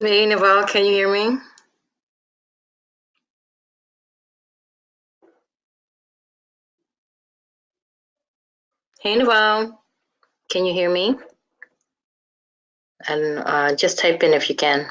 Hey, Naval, can you hear me? Hey, Naval, can you hear me? And just type in if you can.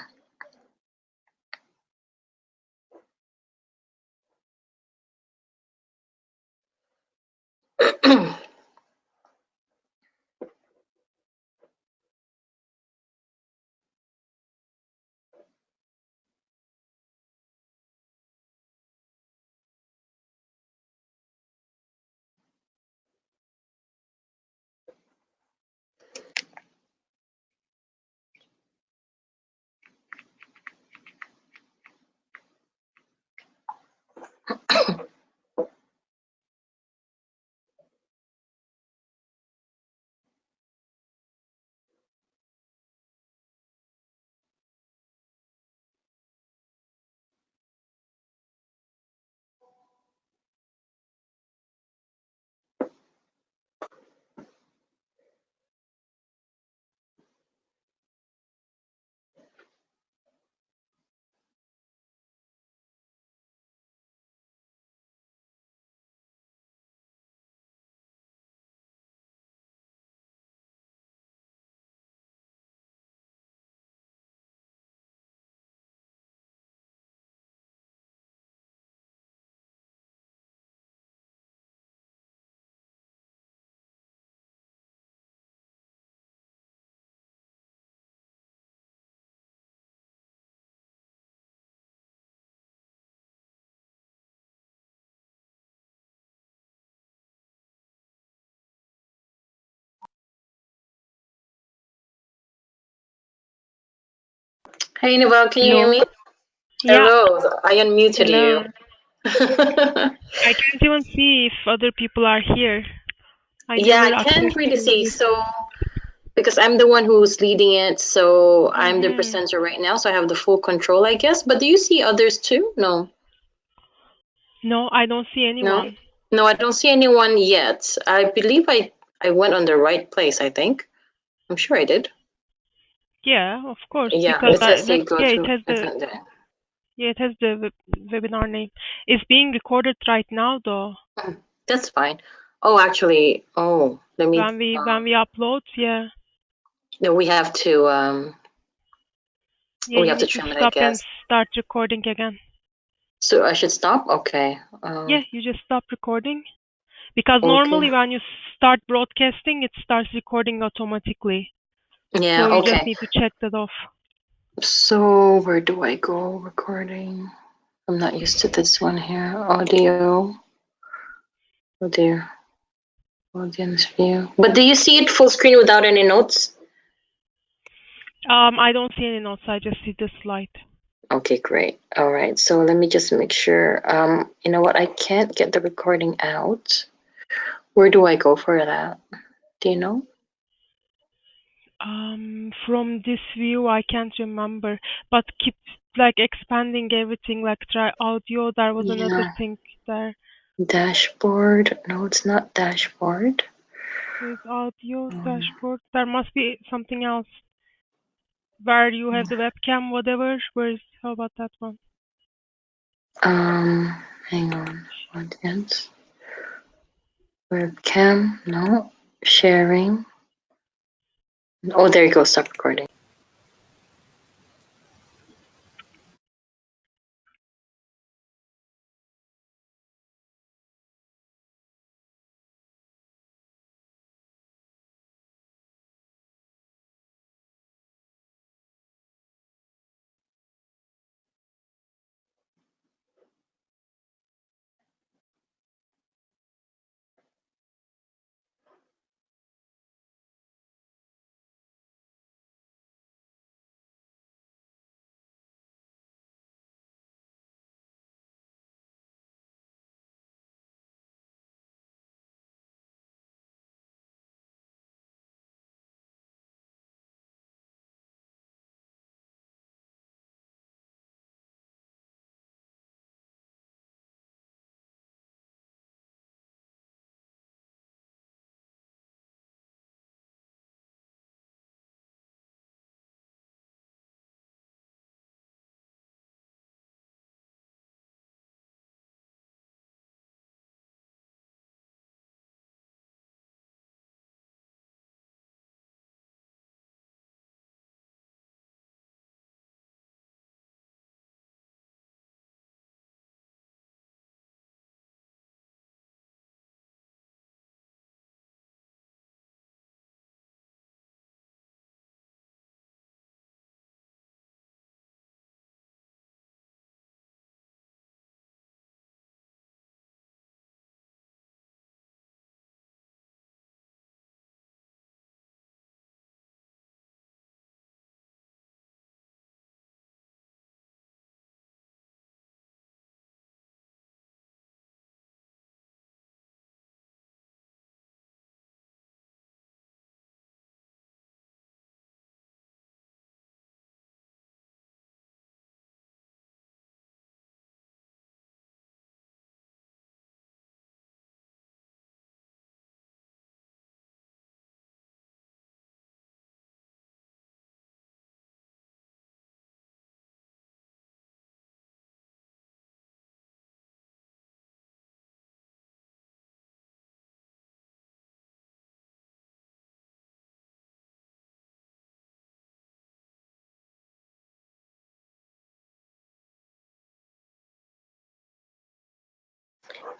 Hey, Naval, can you hear Hello. me? Yeah. Hello, I unmuted Hello. you. I can't even see if other people are here. I Yeah, I never can't accessed really see. this. So, because I'm the one who's leading it, so I'm the Mm-hmm. presenter right now, so I have the full control, I guess. But do you see others too? No, No, I don't see no, anyone. no, I don't see anyone yet. I believe I went on the right place, I think. I'm sure I did. Yeah, of course, Yeah, because it says say like go yeah, it to has the event there. webinar name. It's being recorded right now though. That's fine. Oh, actually, let me. When we upload, yeah. No, Yeah, we you have to need to trim it, I stop and guess. start recording again. So I should stop. Okay. Yeah, you just stop recording. Because Okay. normally when you start broadcasting, it starts recording automatically. Yeah. So you just Okay. need to check that off. So where do I go? Recording. I'm not used to this one here. Audio. Oh dear. Audience view. But do you see it full screen without any notes? I don't see any notes. I just see the slide. Okay, great. All right. So let me just make sure. You know what? I can't get the recording out. Where do I go for that? Do you know? From this view, I can't remember, but keep like expanding everything, like try audio. There was another Yeah. thing there. Dashboard. No, it's not dashboard. There's audio, Um, dashboard. There must be something else where you have the webcam, whatever. How about that one? hang on. Audience. Webcam. No. Sharing. Oh, there you go. Stop recording.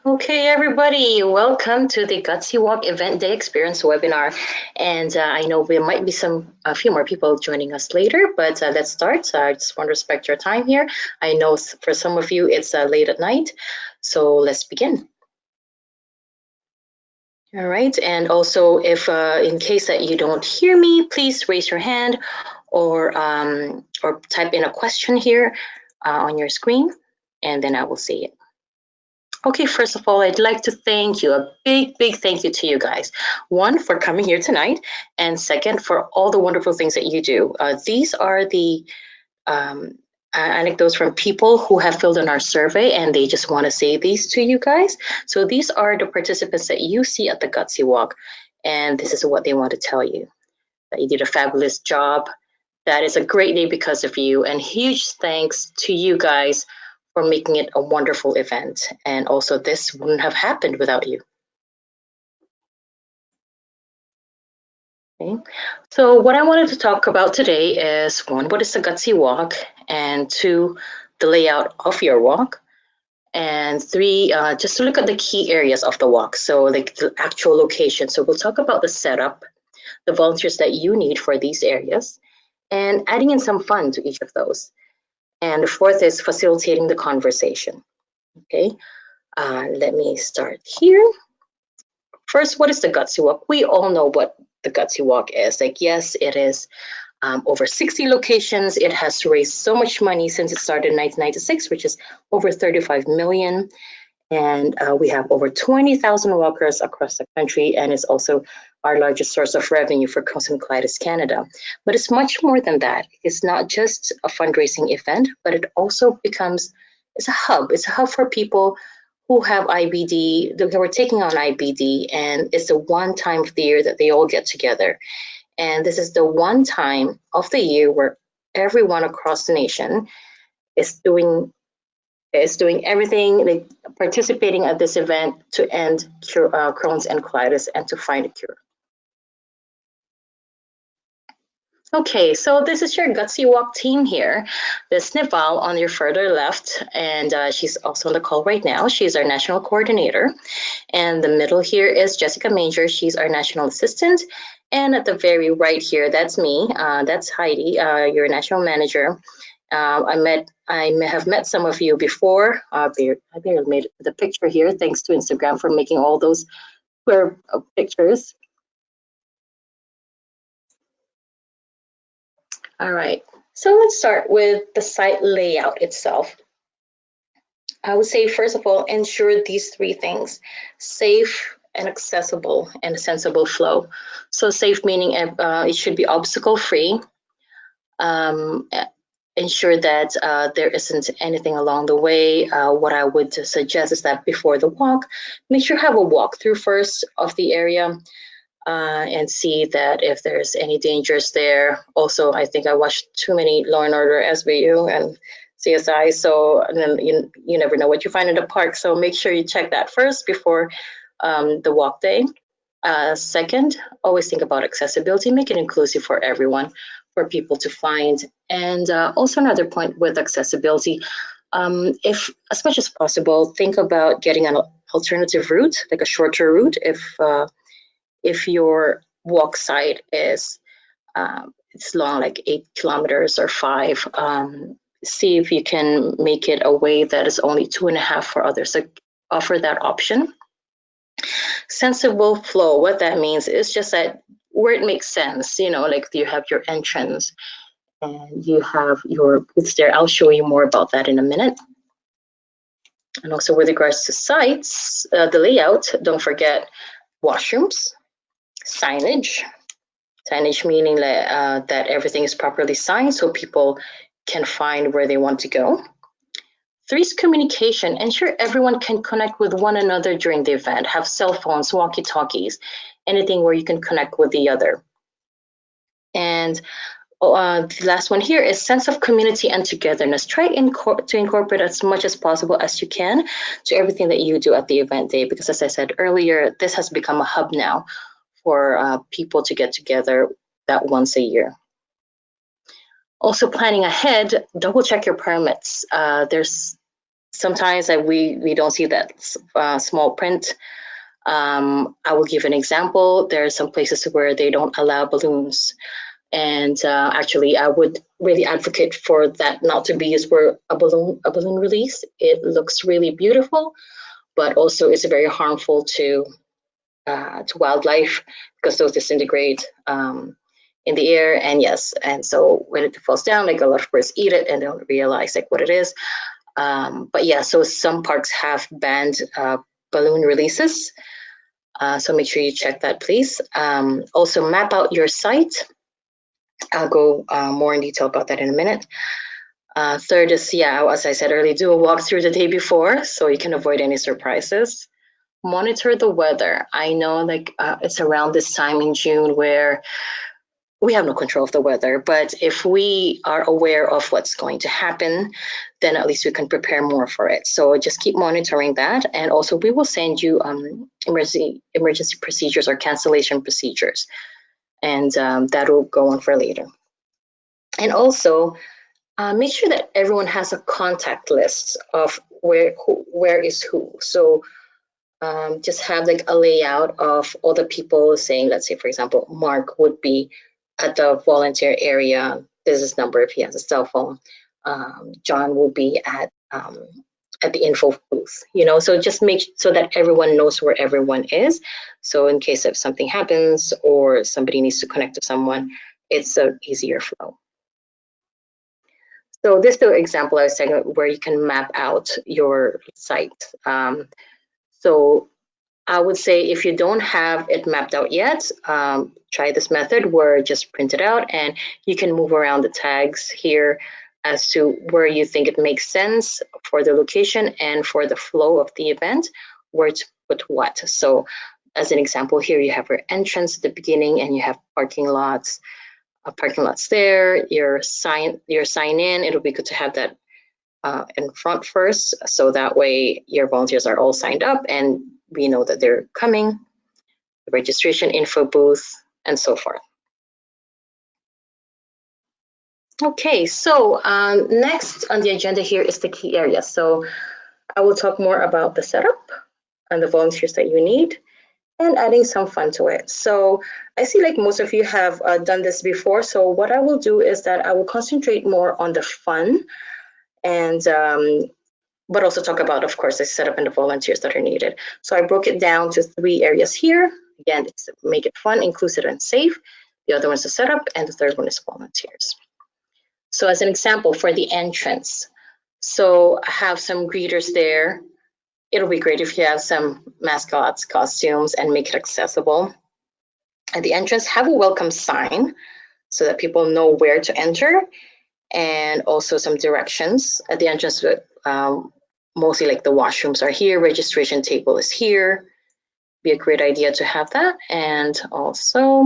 Okay, everybody, welcome to the Gutsy Walk Event Day Experience webinar. And I know there might be a few more people joining us later, but let's start. I just want to respect your time here. I know for some of you it's late at night, so let's begin. All right, and also if in case that you don't hear me, please raise your hand or type in a question here on your screen, and then I will see it. Okay, first of all, I'd like to thank you, a big thank you to you guys. One, for coming here tonight, and second, for all the wonderful things that you do. These are the anecdotes from people who have filled in our survey, and they just want to say these to you guys. So these are the participants that you see at the Gutsy Walk, and this is what they want to tell you. That you did a fabulous job. That is a great day because of you, and huge thanks to you guys for making it a wonderful event. And also, this wouldn't have happened without you. Okay. So what I wanted to talk about today is one, what is the Gutsy Walk? And two, the layout of your walk. And three, just to look at the key areas of the walk. So like the actual location. So we'll talk about the setup, the volunteers that you need for these areas, and adding in some fun to each of those. And the fourth is facilitating the conversation. Okay, let me start here. First, what is the Gutsy Walk? We all know what the Gutsy Walk is. Like, yes, it is over 60 locations. It has raised so much money since it started in 1996, which is over 35 million. And we have over 20,000 walkers across the country, and it's also our largest source of revenue for Crohn and Colitis Canada. But it's much more than that. It's not just a fundraising event, but it also becomes, it's a hub. It's a hub for people who have IBD, who are taking on IBD, and it's the one time of the year that they all get together. And this is the one time of the year where everyone across the nation is doing everything, like participating at this event to end Crohn's and colitis and to find a cure. Okay, so this is your Gutsy Walk team here. There's Nival on your further left, and she's also on the call right now. She's our national coordinator. And the middle here is Jessica Manger. She's our national assistant. And at the very right here, that's me. That's Heidi, your national manager. I have met some of you before. I barely made the picture here. Thanks to Instagram for making all those square pictures. All right, so let's start with the site layout itself. I would say, first of all, ensure these three things: safe and accessible and sensible flow. So safe meaning it should be obstacle free. Ensure that there isn't anything along the way. What I would suggest is that before the walk, make sure you have a walkthrough first of the area and see that if there's any dangers there. Also, I think I watched too many Law and Order SVU and CSI, so then you never know what you find in the park. So make sure you check that first before the walk day. Second, always think about accessibility, make it inclusive for everyone, for people to find. And also another point with accessibility, if as much as possible, think about getting an alternative route, like a shorter route. If your walk site is it's long, like 8 kilometers or 5, see if you can make it a way that is only 2.5 for others. So offer that option. Sensible flow, what that means is just that where it makes sense, like you have your entrance and you have your booths there. I'll show you more about that in a minute. And also with regards to sites, the layout, don't forget washrooms, signage meaning that everything is properly signed so people can find where they want to go. 3 is communication. Ensure everyone can connect with one another during the event. Have cell phones, walkie-talkies, anything where you can connect with the other. And the last one here is sense of community and togetherness. Try to incorporate as much as possible as you can to everything that you do at the event day, because as I said earlier, this has become a hub now for people to get together that once a year. Also planning ahead, double check your permits. There's sometimes we don't see that small print. I will give an example. There are some places where they don't allow balloons. And actually, I would really advocate for that not to be used for a balloon release. It looks really beautiful, but also it's very harmful to wildlife because those disintegrate in the air. And yes, and so when it falls down, like a lot of birds eat it and don't realize like what it is. But yeah, so some parks have banned balloon releases. So make sure you check that, please. Also, map out your site. I'll go more in detail about that in a minute. Third is, yeah, as I said earlier, do a walkthrough the day before so you can avoid any surprises. Monitor the weather. I know like it's around this time in June where we have no control of the weather, but if we are aware of what's going to happen, then at least we can prepare more for it. So just keep monitoring that. And also we will send you emergency procedures or cancellation procedures. And that will go on for later. And also make sure that everyone has a contact list of where is who. So just have like a layout of all the people saying, let's say, for example, Mark would be at the volunteer area. This is number if he has a cell phone. John will be at the info booth, you know, so just make so that everyone knows where everyone is. So in case if something happens or somebody needs to connect to someone, it's an easier flow. So this is the example I was saying where you can map out your site. So I would say if you don't have it mapped out yet, try this method where just print it out and you can move around the tags here as to where you think it makes sense for the location and for the flow of the event, where to put what. So as an example here, you have your entrance at the beginning and you have parking lots there, your sign in. It'll be good to have that in front first, so that way your volunteers are all signed up and we know that they're coming, the registration info booth, and so forth. Okay, so next on the agenda here is the key area. So I will talk more about the setup and the volunteers that you need and adding some fun to it. So I see like most of you have done this before. So what I will do is that I will concentrate more on the fun and but also talk about, of course, the setup and the volunteers that are needed. So I broke it down to 3 areas here. Again, it's make it fun, inclusive, and safe. The other one is the setup, and the third one is volunteers. So as an example for the entrance, so I have some greeters there. It'll be great if you have some mascots, costumes, and make it accessible. At the entrance, have a welcome sign so that people know where to enter, and also some directions. At the entrance, mostly like the washrooms are here, registration table is here. Be a great idea to have that. And also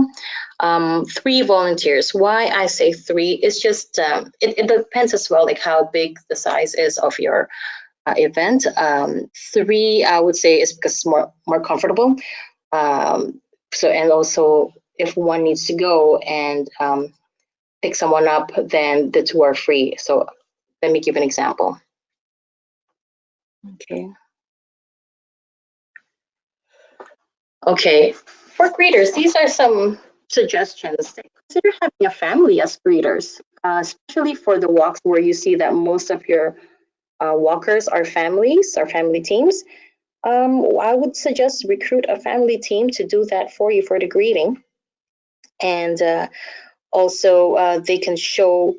3 volunteers. Why I say 3 is just it depends as well, like how big the size is of your event. 3 I would say is because it's more comfortable. So and also if one needs to go and pick someone up, then the 2 are free. So let me give an example. Okay, for greeters, these are some suggestions. Consider having a family as greeters, especially for the walks where you see that most of your walkers are families or family teams. I would suggest recruit a family team to do that for you for the greeting. And also they can show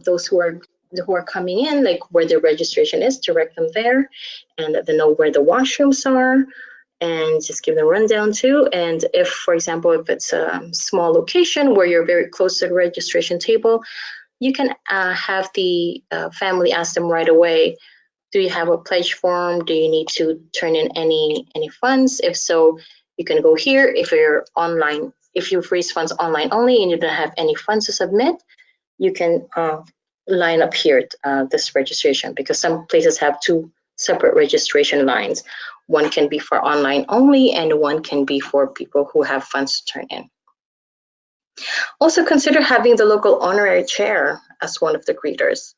those who are coming in, like where the registration is, direct them there, and they know where the washrooms are, and just give them a rundown too. And if, for example, if it's a small location where you're very close to the registration table, you can have the family ask them right away, do you have a pledge form? Do you need to turn in any funds? If so, you can go here. If you're online, if you've raised funds online only and you don't have any funds to submit, you can line up here at this registration, because some places have 2 separate registration lines. One can be for online only and one can be for people who have funds to turn in. Also consider having the local honorary chair as one of the greeters.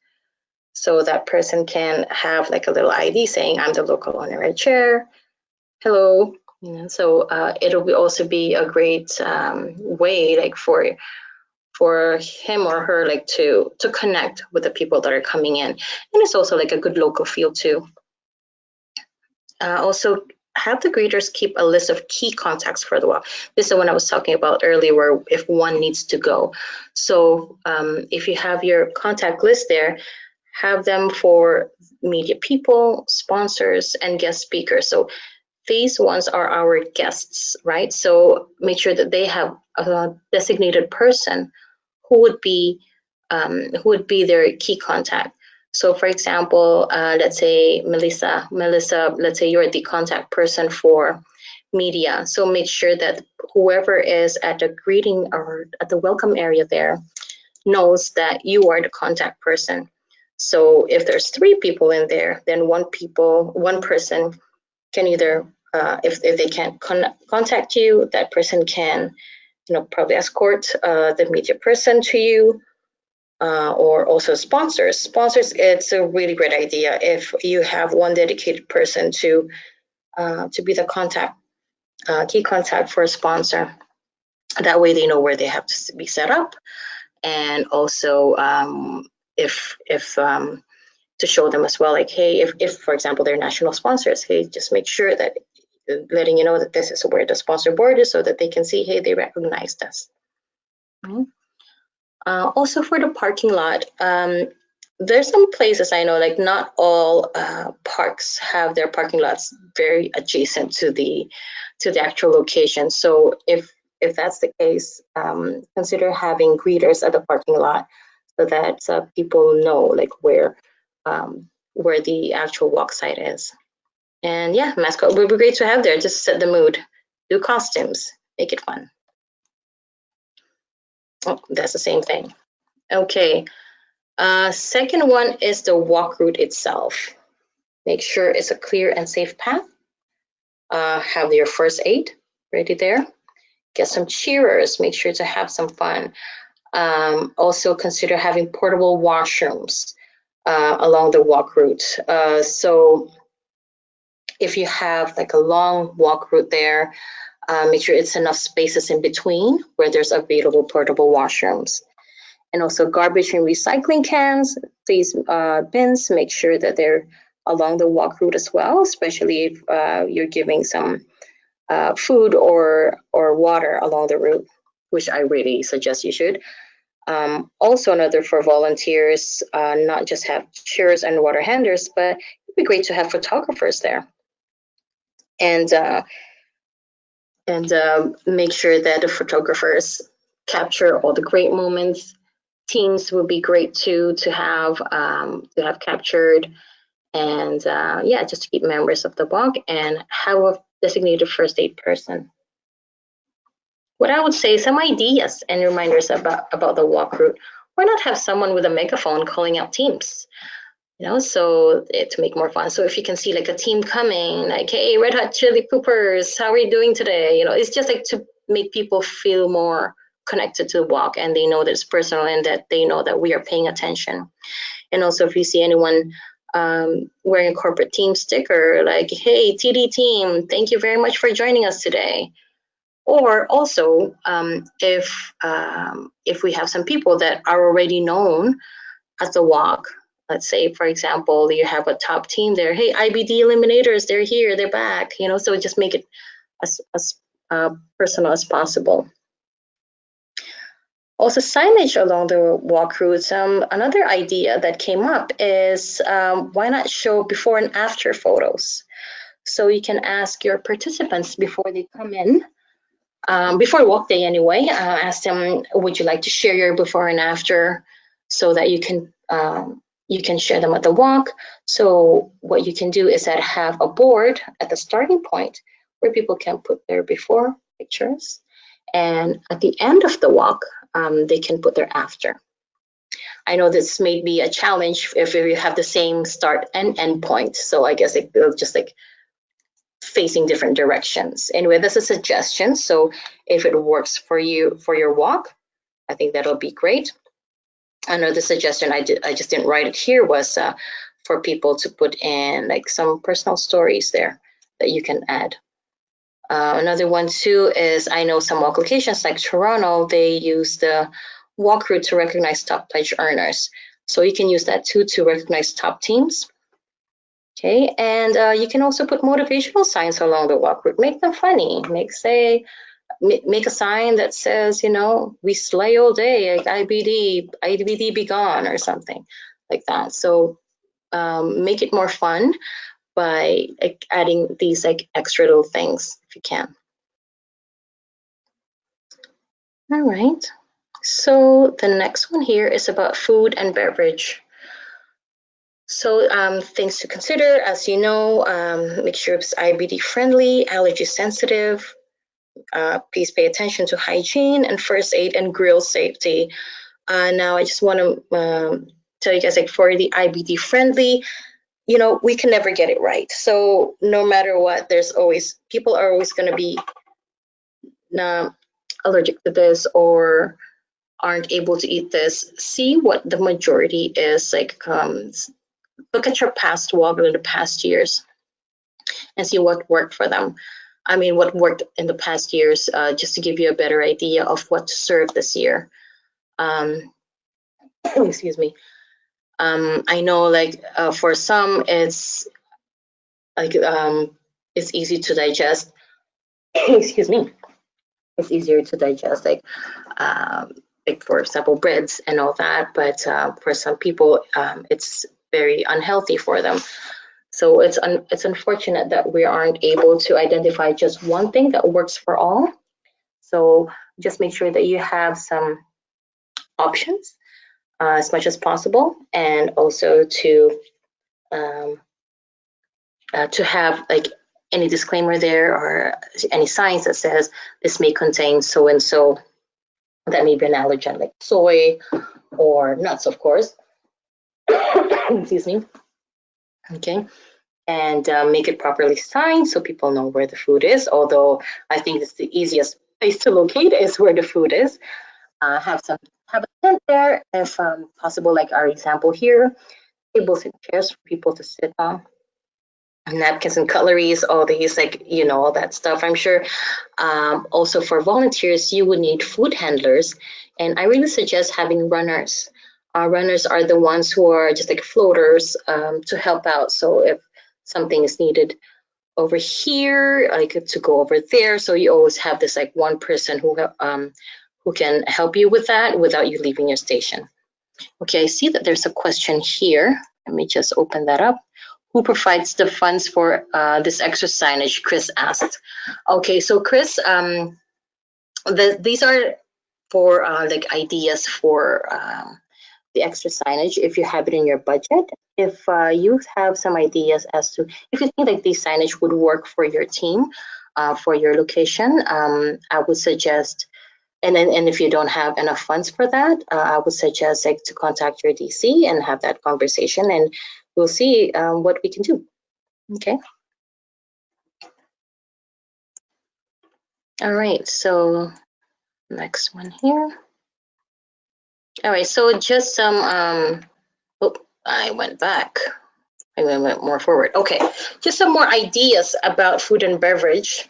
So that person can have like a little ID saying, I'm the local honorary chair. Hello. So it'll also be a great way like for him or her like to connect with the people that are coming in. And it's also like a good local feel too. Also have the greeters keep a list of key contacts for the walk. This is the one I was talking about earlier, where if one needs to go. So if you have your contact list there, have them for media people, sponsors, and guest speakers. So these ones are our guests, right? So make sure that they have a designated person who would be their key contact. So, for example, let's say Melissa, let's say you're the contact person for media. So make sure that whoever is at the greeting or at the welcome area there knows that you are the contact person. So if there's 3 people in there, then one person can either, if they can't contact you, that person can, probably escort the media person to you, or also sponsors. Sponsors, it's a really great idea if you have one dedicated person to be the key contact for a sponsor. That way they know where they have to be set up, and also if to show them as well, like, hey, if for example they're national sponsors, hey, just make sure that letting you know that this is where the sponsor board is, so that they can see, hey, they recognized us. Also for the parking lot, there's some places I know, like not all parks have their parking lots very adjacent to the actual location. So if that's the case, consider having greeters at the parking lot, so that people know like where the actual walk site is. And yeah, mascot would be great to have there. Just set the mood, do costumes, make it fun. Oh, that's the same thing. Okay. Second one is the walk route itself. Make sure it's a clear and safe path. Have your first aid ready there. Get some cheerers. Make sure to have some fun. Also consider having portable washrooms along the walk route. So if you have like a long walk route there, make sure it's enough spaces in between where there's available portable washrooms. And also garbage and recycling cans, these bins, make sure that they're along the walk route as well, especially if you're giving some food or water along the route, which I really suggest you should. Also another for volunteers, not just have cheers and water handlers, but it'd be great to have photographers there. And make sure that the photographers capture all the great moments. Teams would be great too to have captured, and yeah, just to keep members of the walk, and have a designated first aid person. What I would say, some ideas and reminders about the walk route. Why not have someone with a megaphone calling out teams? So to make more fun. So if you can see like a team coming, like, hey, Red Hot Chili Peppers, how are you doing today? It's just like to make people feel more connected to the walk, and they know that it's personal, and that they know that we are paying attention. And also if you see anyone wearing a corporate team sticker, like, hey, TD team, thank you very much for joining us today. Or also if we have some people that are already known at the walk, let's say, for example, you have a top team there. Hey, IBD eliminators, they're here, they're back. So just make it as personal as possible. Also, signage along the walk routes. Another idea that came up is why not show before and after photos? So you can ask your participants before they come in, before walk day anyway, ask them, would you like to share your before and after, so that you can share them at the walk. So what you can do is that have a board at the starting point where people can put their before pictures, and at the end of the walk, they can put their after. I know this may be a challenge if you have the same start and end point, so I guess it'll just like facing different directions. Anyway, this is a suggestion, so if it works for you for your walk, I think that'll be great. Another suggestion I just didn't write it here was for people to put in like some personal stories there that you can add. Another one too is I know some walk locations like Toronto, they use the walk route to recognize top pledge earners. So you can use that too to recognize top teams. Okay, and you can also put motivational signs along the walk route. Make them funny. Make a sign that says, you know, we slay all day, like IBD be gone, or something like that. So make it more fun by like adding these like extra little things if you can. All right. So the next one here is about food and beverage. So things to consider, as you know, make sure it's IBD friendly, allergy sensitive. Please pay attention to hygiene and first aid and grill safety. Now I just want to tell you guys, like for the IBD friendly, you know, we can never get it right. So no matter what, people are always going to be allergic to this or aren't able to eat this. See what the majority is like. Look at your past walk in the past years and see what worked for them. I mean, what worked in the past years, just to give you a better idea of what to serve this year. Excuse me. I know, like for some, it's like it's easy to digest. Excuse me. It's easier to digest, like for example, breads and all that. But for some people, it's very unhealthy for them. So it's unfortunate that we aren't able to identify just one thing that works for all. So just make sure that you have some options as much as possible, and also um, to have like any disclaimer there or any signs that says this may contain so and so that may be an allergen, like soy or nuts, of course. Excuse me. Okay. And make it properly signed so people know where the food is. Although I think it's the easiest place to locate is where the food is. Have a tent there if possible, like our example here. Tables and chairs for people to sit on. Napkins and cutleries, all these, like, you know, all that stuff. I'm sure also for volunteers, you would need food handlers. And I really suggest having runners. Runners are the ones who are just like floaters to help out. So if something is needed over here, like to go over there, so you always have this like one person who can help you with that without you leaving your station. Okay, I see that there's a question here. Let me just open that up. Who provides the funds for this extra signage? Chris asked. Okay, so Chris, these are for like ideas for the extra signage if you have it in your budget. If you have some ideas as to if you think like these signage would work for your team, for your location, I would suggest. And if you don't have enough funds for that, I would suggest like to contact your DC and have that conversation, and we'll see what we can do. Okay. All right. So next one here. All right. So just some. Oh, I went back. I went more forward. Okay. Just some more ideas about food and beverage.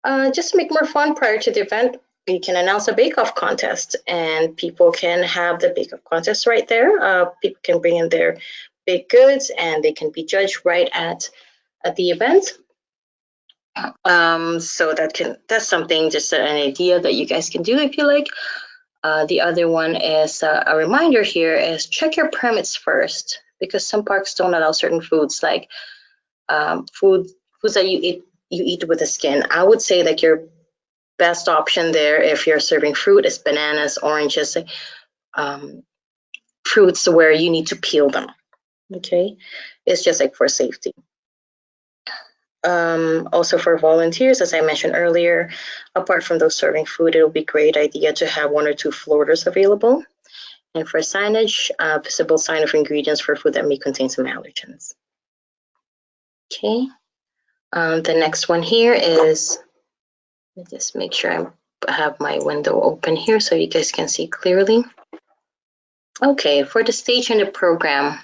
Just to make more fun prior to the event, we can announce a bake-off contest, and people can have the bake-off contest right there. People can bring in their baked goods, and they can be judged right at the event. So that's something, just an idea that you guys can do if you like. The other one is a reminder here is check your permits first, because some parks don't allow certain foods, like foods that you eat with the skin. I would say like your best option there, if you're serving fruit, is bananas, oranges, fruits where you need to peel them. Okay, it's just like for safety. Also for volunteers, as I mentioned earlier, apart from those serving food, it would be a great idea to have 1 or 2 floaters available. And for signage, visible sign of ingredients for food that may contain some allergens. Okay. The next one here is, let me just make sure I have my window open here so you guys can see clearly. Okay, for the stage in the program,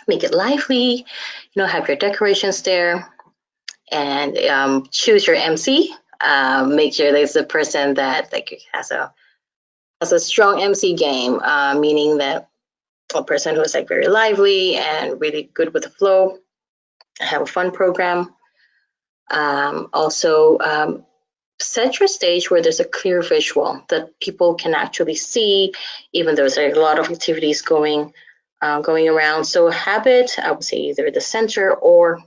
make it lively, have your decorations there, and choose your MC. Make sure there's a person that like has a strong MC game, meaning that a person who is like very lively and really good with the flow, have a fun program. Also, set your stage where there's a clear visual that people can actually see, even though there's a lot of activities going around. So have it, I would say, either the center or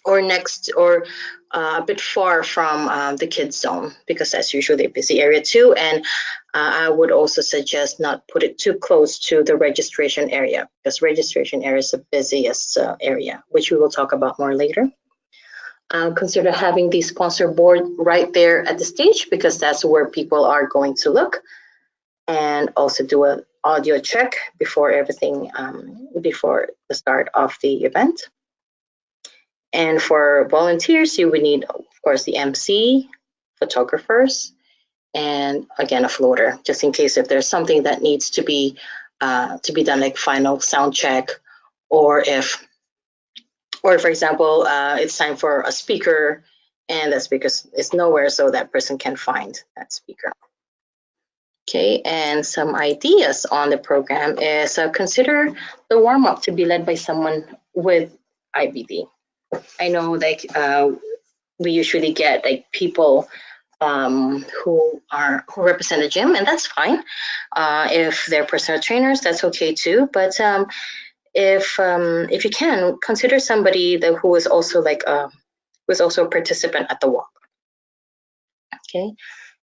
next or a bit far from the kids zone, because that's usually a busy area too. And I would also suggest not put it too close to the registration area, because registration area is the busiest area, which we will talk about more later. Consider having the sponsor board right there at the stage, because that's where people are going to look, and also do an audio check before everything, before the start of the event. And for volunteers, you would need, of course, the MC, photographers, and again, a floater, just in case if there's something that needs to be done, like final sound check, or if, or for example, it's time for a speaker, and that speaker is nowhere, so that person can find that speaker. Okay, and some ideas on the program is consider the warm up to be led by someone with IBD. I know like we usually get like people who represent the gym, and that's fine. If they're personal trainers, that's okay too. But if you can, consider somebody who is also like who is also a participant at the walk. Okay,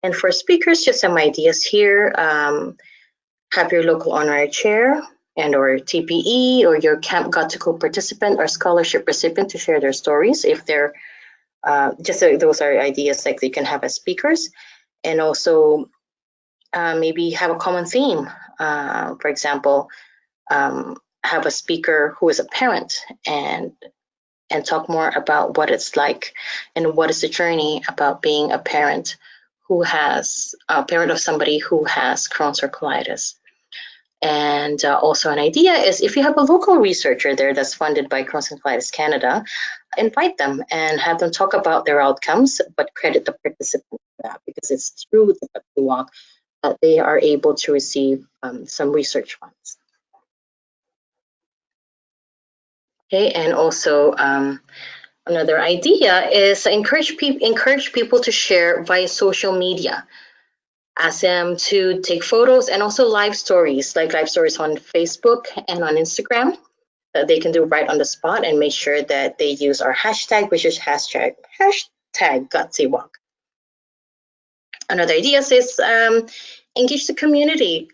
and for speakers, just some ideas here. Have your local honorary chair and or TPE or your Camp Got to Go participant or scholarship recipient to share their stories if they're those are ideas like they can have as speakers. And also maybe have a common theme. For example, have a speaker who is a parent and talk more about what it's like and what is the journey about being a parent who has a parent of somebody who has Crohn's or colitis. And also an idea is if you have a local researcher there that's funded by Crohn's and Colitis Canada, invite them and have them talk about their outcomes, but credit the participant for that, because it's through the Gutsy Walk that they are able to receive some research funds. Okay, and also another idea is encourage people to share via social media. Ask them to take photos and also live stories, like live stories on Facebook and on Instagram, that they can do right on the spot, and make sure that they use our hashtag, which is hashtag Gutsy Walk. Another idea is engage the community.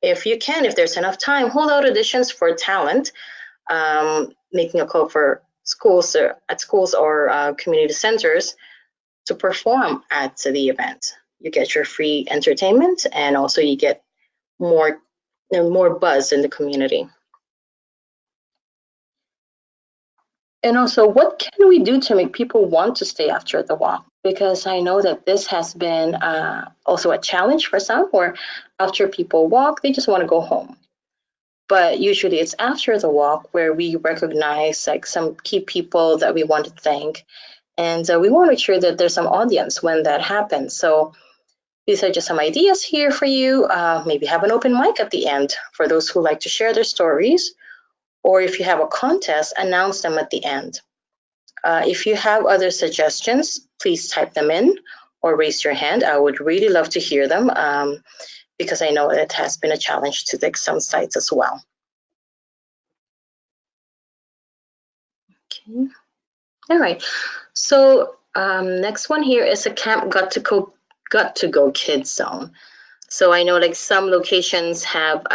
If you can, if there's enough time, hold out auditions for talent, making a call for schools or community centers to perform at the event. You get your free entertainment, and also you get more buzz in the community. And also, what can we do to make people want to stay after the walk? Because I know that this has been also a challenge for some, where after people walk, they just want to go home. But usually it's after the walk where we recognize like some key people that we want to thank. And we want to make sure that there's some audience when that happens. So these are just some ideas here for you. Maybe have an open mic at the end for those who like to share their stories. Or if you have a contest, announce them at the end. If you have other suggestions, please type them in or raise your hand. I would really love to hear them because I know it has been a challenge to like some sites as well. Okay. All right. So next one here is a Camp Got to Go Kids Zone. So I know like some locations have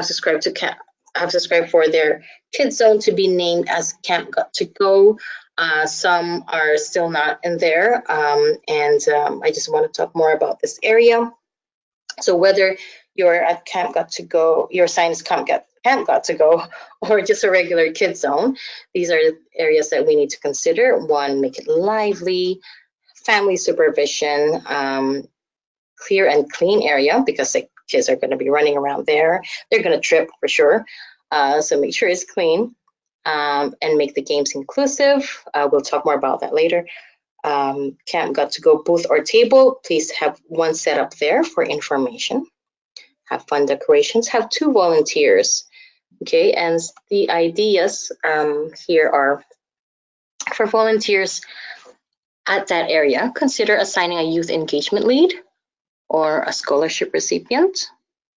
subscribed for their kids zone to be named as Camp Got to Go. Some are still not in there, and I just want to talk more about this area. So whether you're at Camp Got to Go, your sign is Camp Got to Go, or just a regular kids zone, these are areas that we need to consider. One, make it lively, family supervision, clear and clean area, because like kids are going to be running around there. They're going to trip for sure. So make sure it's clean, and make the games inclusive. We'll talk more about that later. Camp Got to Go booth or table, please have one set up there for information. Have fun decorations, have 2 volunteers. Okay, and the ideas here are for volunteers at that area, consider assigning a youth engagement lead or a scholarship recipient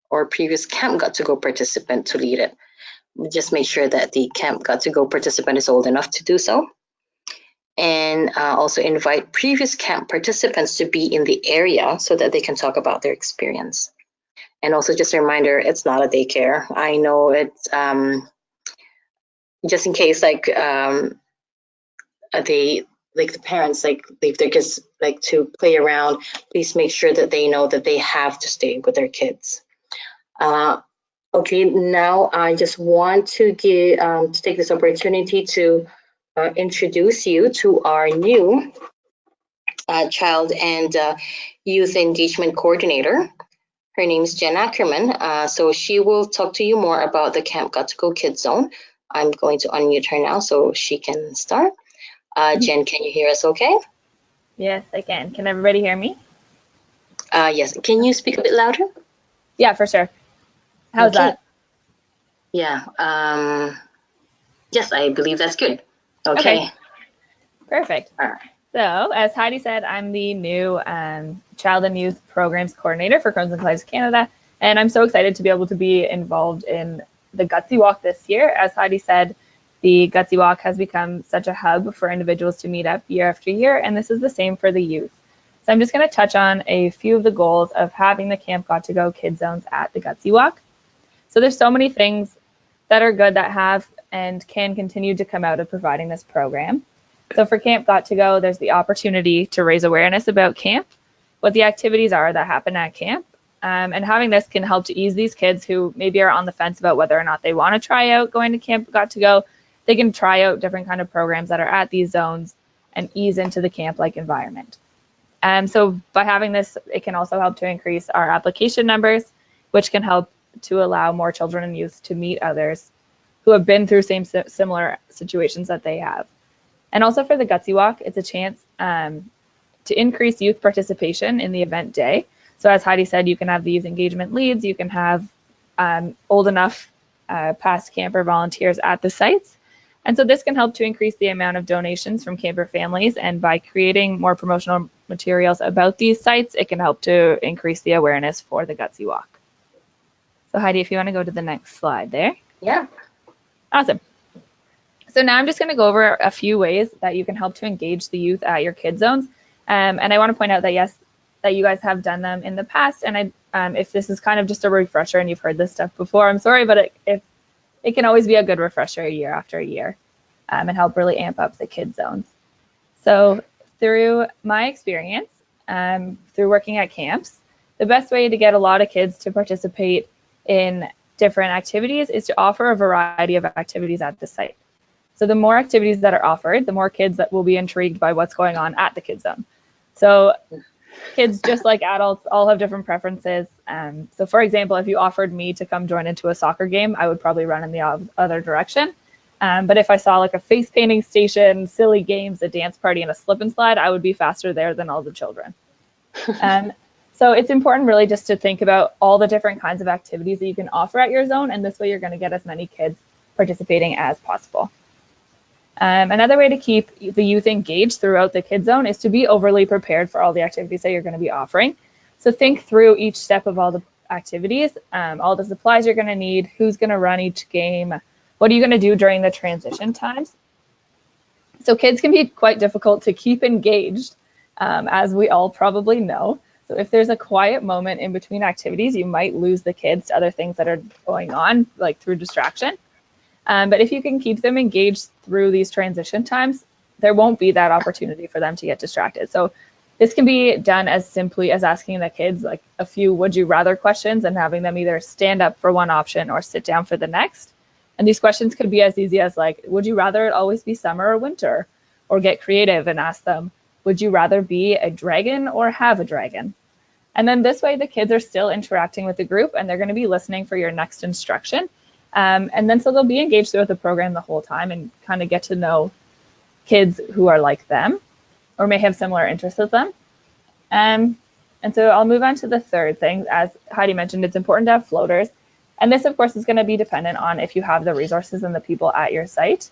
or previous Camp Got to Go participant to lead it. Just make sure that the Camp Got to Go participant is old enough to do so. And also invite previous camp participants to be in the area so that they can talk about their experience. And also just a reminder, it's not a daycare. I know it's just in case like the parents like leave their kids like to play around, please make sure that they know that they have to stay with their kids. Okay, now I just want to take this opportunity to introduce you to our new child and youth engagement coordinator. Her name is Jen Ackerman. So she will talk to you more about the Camp Got to Go Kids Zone. I'm going to unmute her now so she can start. Jen, can you hear us okay? Yes, I can. Can everybody hear me? Yes. Can you speak a bit louder? Yeah, for sure. How's that? Yeah. Yes, I believe that's good. Okay. Perfect. All right. So, as Heidi said, I'm the new Child and Youth Programs Coordinator for Crohn's and Colitis Canada, and I'm so excited to be able to be involved in the Gutsy Walk this year. As Heidi said, the Gutsy Walk has become such a hub for individuals to meet up year after year, and this is the same for the youth. So I'm just going to touch on a few of the goals of having the Camp Got to Go Kids Zones at the Gutsy Walk. So there's so many things that are good that have and can continue to come out of providing this program. So for Camp Got to Go, there's the opportunity to raise awareness about camp, what the activities are that happen at camp, and having this can help to ease these kids who maybe are on the fence about whether or not they want to try out going to Camp Got to Go. They can try out different kind of programs that are at these zones and ease into the camp-like environment. So by having this, it can also help to increase our application numbers, which can help to allow more children and youth to meet others who have been through similar situations that they have. And also for the Gutsy Walk, it's a chance to increase youth participation in the event day. So as Heidi said, you can have these engagement leads, you can have old enough past camper volunteers at the sites. And so this can help to increase the amount of donations from camper families, and by creating more promotional materials about these sites, it can help to increase the awareness for the Gutsy Walk. So Heidi, if you want to go to the next slide there. Yeah. Awesome. So now I'm just going to go over a few ways that you can help to engage the youth at your kid zones. And I want to point out that, yes, that you guys have done them in the past. And if this is kind of just a refresher and you've heard this stuff before, I'm sorry, but it can always be a good refresher year after year and help really amp up the kid zones. So through my experience, through working at camps, the best way to get a lot of kids to participate in different activities is to offer a variety of activities at the site. So the more activities that are offered, the more kids that will be intrigued by what's going on at the kid zone. So kids, just like adults, all have different preferences. So for example, if you offered me to come join into a soccer game, I would probably run in the other direction. But if I saw like a face painting station, silly games, a dance party, and a slip and slide, I would be faster there than all the children. So it's important really just to think about all the different kinds of activities that you can offer at your zone, and this way you're going to get as many kids participating as possible. Another way to keep the youth engaged throughout the kid zone is to be overly prepared for all the activities that you're going to be offering. So think through each step of all the activities, all the supplies you're going to need, who's going to run each game, what are you going to do during the transition times. So kids can be quite difficult to keep engaged, as we all probably know. So if there's a quiet moment in between activities, you might lose the kids to other things that are going on, like through distraction. But if you can keep them engaged through these transition times, there won't be that opportunity for them to get distracted. So this can be done as simply as asking the kids like a few would you rather questions and having them either stand up for one option or sit down for the next. And these questions could be as easy as like, would you rather it always be summer or winter? Or get creative and ask them, would you rather be a dragon or have a dragon? And then this way the kids are still interacting with the group and they're going to be listening for your next instruction. And then so they'll be engaged throughout the program the whole time and kind of get to know kids who are like them or may have similar interests as them. And so I'll move on to the third thing. As Heidi mentioned, it's important to have floaters. And this, of course, is going to be dependent on if you have the resources and the people at your site.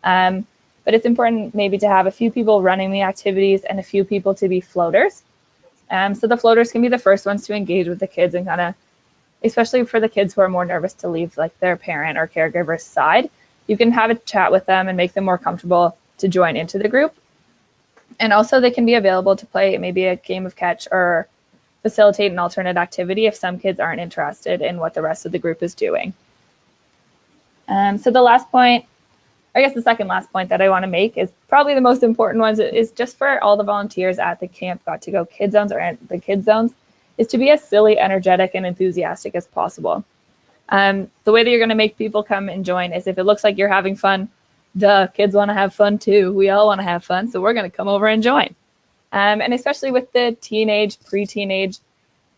But it's important maybe to have a few people running the activities and a few people to be floaters. So the floaters can be the first ones to engage with the kids and kind of, especially for the kids who are more nervous to leave like their parent or caregiver's side, you can have a chat with them and make them more comfortable to join into the group. And also they can be available to play maybe a game of catch or facilitate an alternate activity if some kids aren't interested in what the rest of the group is doing. So the last point, I guess the second last point that I want to make is probably the most important one, is just for all the volunteers at the Camp Got to Go Kid Zones or at the Kid Zones, is to be as silly, energetic, and enthusiastic as possible. The way that you're going to make people come and join is if it looks like you're having fun, the kids want to have fun too. We all want to have fun, so we're going to come over and join. And especially with the teenage, pre-teenage,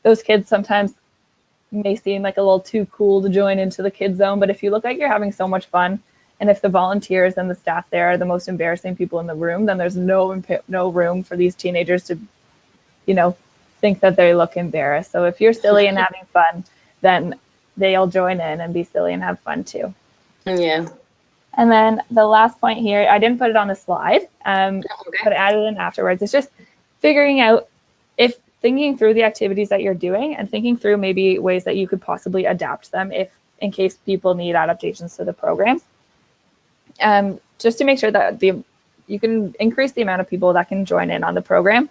those kids sometimes may seem like a little too cool to join into the Kid Zone, but if you look like you're having so much fun, and if the volunteers and the staff there are the most embarrassing people in the room, then there's no room for these teenagers to, you know, think that they look embarrassed. So if you're silly and having fun, then they'll join in and be silly and have fun too. Yeah. And then the last point here, I didn't put it on the slide, Okay. but I added in afterwards. It's just figuring out, if thinking through the activities that you're doing and thinking through maybe ways that you could possibly adapt them if in case people need adaptations to the program. Just to make sure that you can increase the amount of people that can join in on the program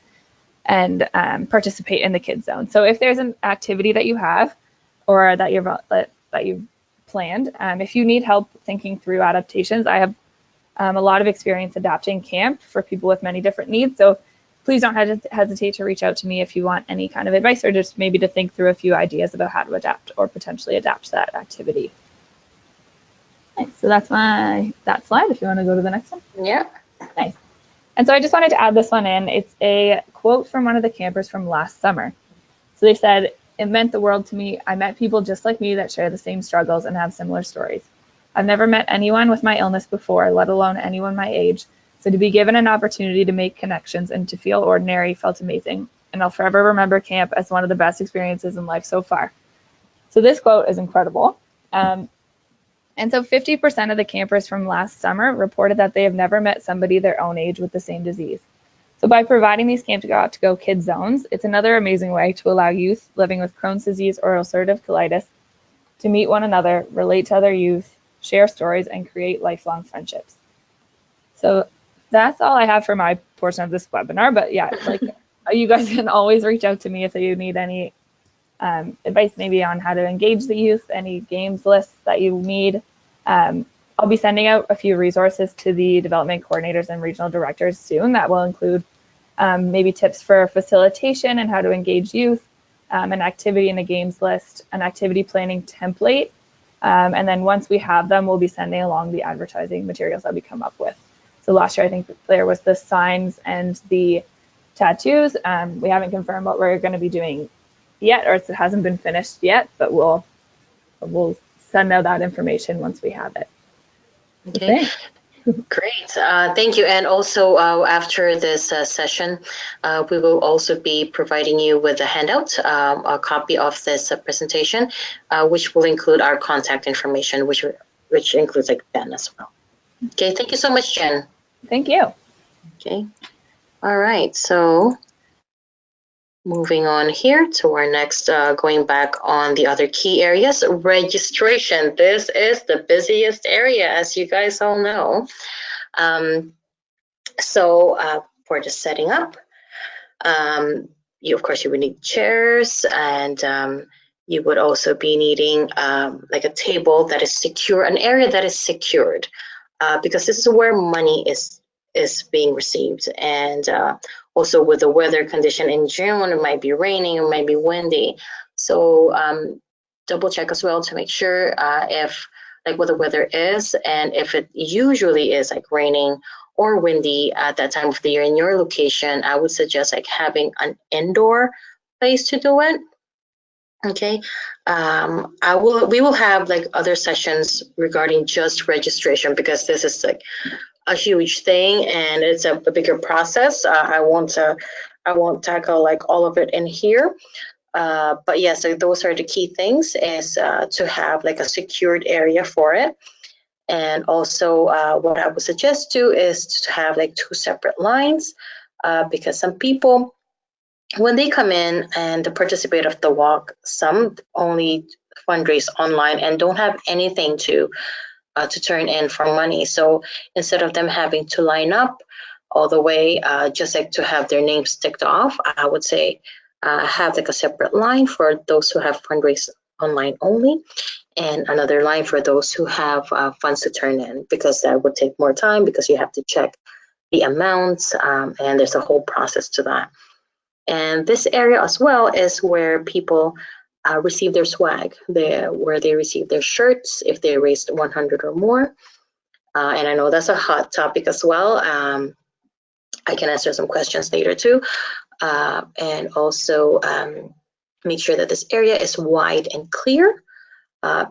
and participate in the Kids Zone. So if there's an activity that you have or that you've planned, if you need help thinking through adaptations, I have a lot of experience adapting camp for people with many different needs. So please don't hesitate to reach out to me if you want any kind of advice or just maybe to think through a few ideas about how to adapt or potentially adapt that activity. Nice. So that's that slide. If you want to go to the next one. Yeah. Nice. And so I just wanted to add this one in. It's a quote from one of the campers from last summer. So they said, "It meant the world to me. I met people just like me that share the same struggles and have similar stories. I've never met anyone with my illness before, let alone anyone my age. So to be given an opportunity to make connections and to feel ordinary felt amazing. And I'll forever remember camp as one of the best experiences in life so far." So this quote is incredible. And so 50% of the campers from last summer reported that they have never met somebody their own age with the same disease. So by providing these Camp Got to Go Kids Zones, it's another amazing way to allow youth living with Crohn's disease or ulcerative colitis to meet one another, relate to other youth, share stories, and create lifelong friendships. So that's all I have for my portion of this webinar. But yeah, like you guys can always reach out to me if you need any advice maybe on how to engage the youth, any games lists that you need. I'll be sending out a few resources to the development coordinators and regional directors soon that will include maybe tips for facilitation and how to engage youth, an activity and a games list, an activity planning template, and then once we have them, we'll be sending along the advertising materials that we come up with. So last year, I think there was the signs and the tattoos. We haven't confirmed what we're going to be doing yet, or it hasn't been finished yet, but we'll send out that information once we have it. Okay. Great. Thank you. And also after this session, we will also be providing you with a handout, a copy of this presentation, which will include our contact information, which includes like Ben as well. Okay. Thank you so much, Jen. Thank you. Okay. All right. So moving on here to our next, going back on the other key areas, registration. This is the busiest area, as you guys all know. So for just setting up, of course you would need chairs, and you would also be needing like a table that is secure, an area that is secured, because this is where money is being received, and also with the weather condition in June, it might be raining, it might be windy. So double check as well to make sure if like what the weather is, and if it usually is like raining or windy at that time of the year in your location, I would suggest like having an indoor place to do it. Okay, we will have like other sessions regarding just registration, because this is like a huge thing and it's a bigger process. I won't tackle like all of it in here. But yeah, so those are the key things, is to have like a secured area for it. And also what I would suggest too is to have like 2 separate lines, because some people, when they come in and participate of the walk, some only fundraise online and don't have anything to turn in for money. So instead of them having to line up all the way, just like to have their names ticked off, I would say have like a separate line for those who have fundraise online only, and another line for those who have funds to turn in, because that would take more time, because you have to check the amounts, and there's a whole process to that. And this area as well is where people receive their swag, where they receive their shirts if they raised 100 or more. And I know that's a hot topic as well. I can answer some questions later too. And also make sure that this area is wide and clear,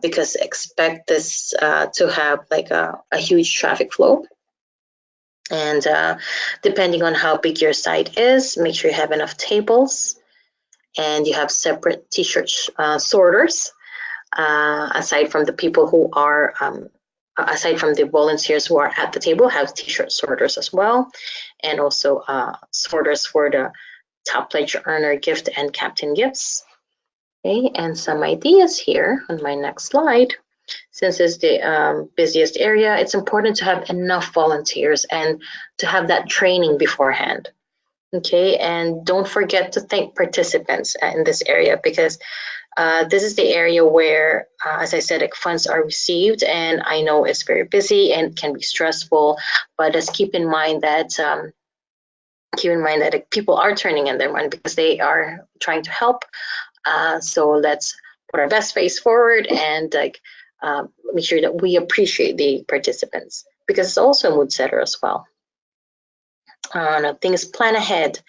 because expect this to have like a huge traffic flow. And depending on how big your site is, make sure you have enough tables and you have separate t-shirt sorters, aside from the people who are, aside from the volunteers who are at the table, have t-shirt sorters as well. And also sorters for the top pledge earner gift and captain gifts. Okay, and some ideas here on my next slide. Since it's the busiest area, it's important to have enough volunteers and to have that training beforehand. Okay, and don't forget to thank participants in this area, because this is the area where, as I said, like, funds are received, and I know it's very busy and can be stressful, but just keep in mind that like, people are turning in their money because they are trying to help. So let's put our best face forward and like make sure that we appreciate the participants, because it's also a mood setter as well. Another thing is plan ahead.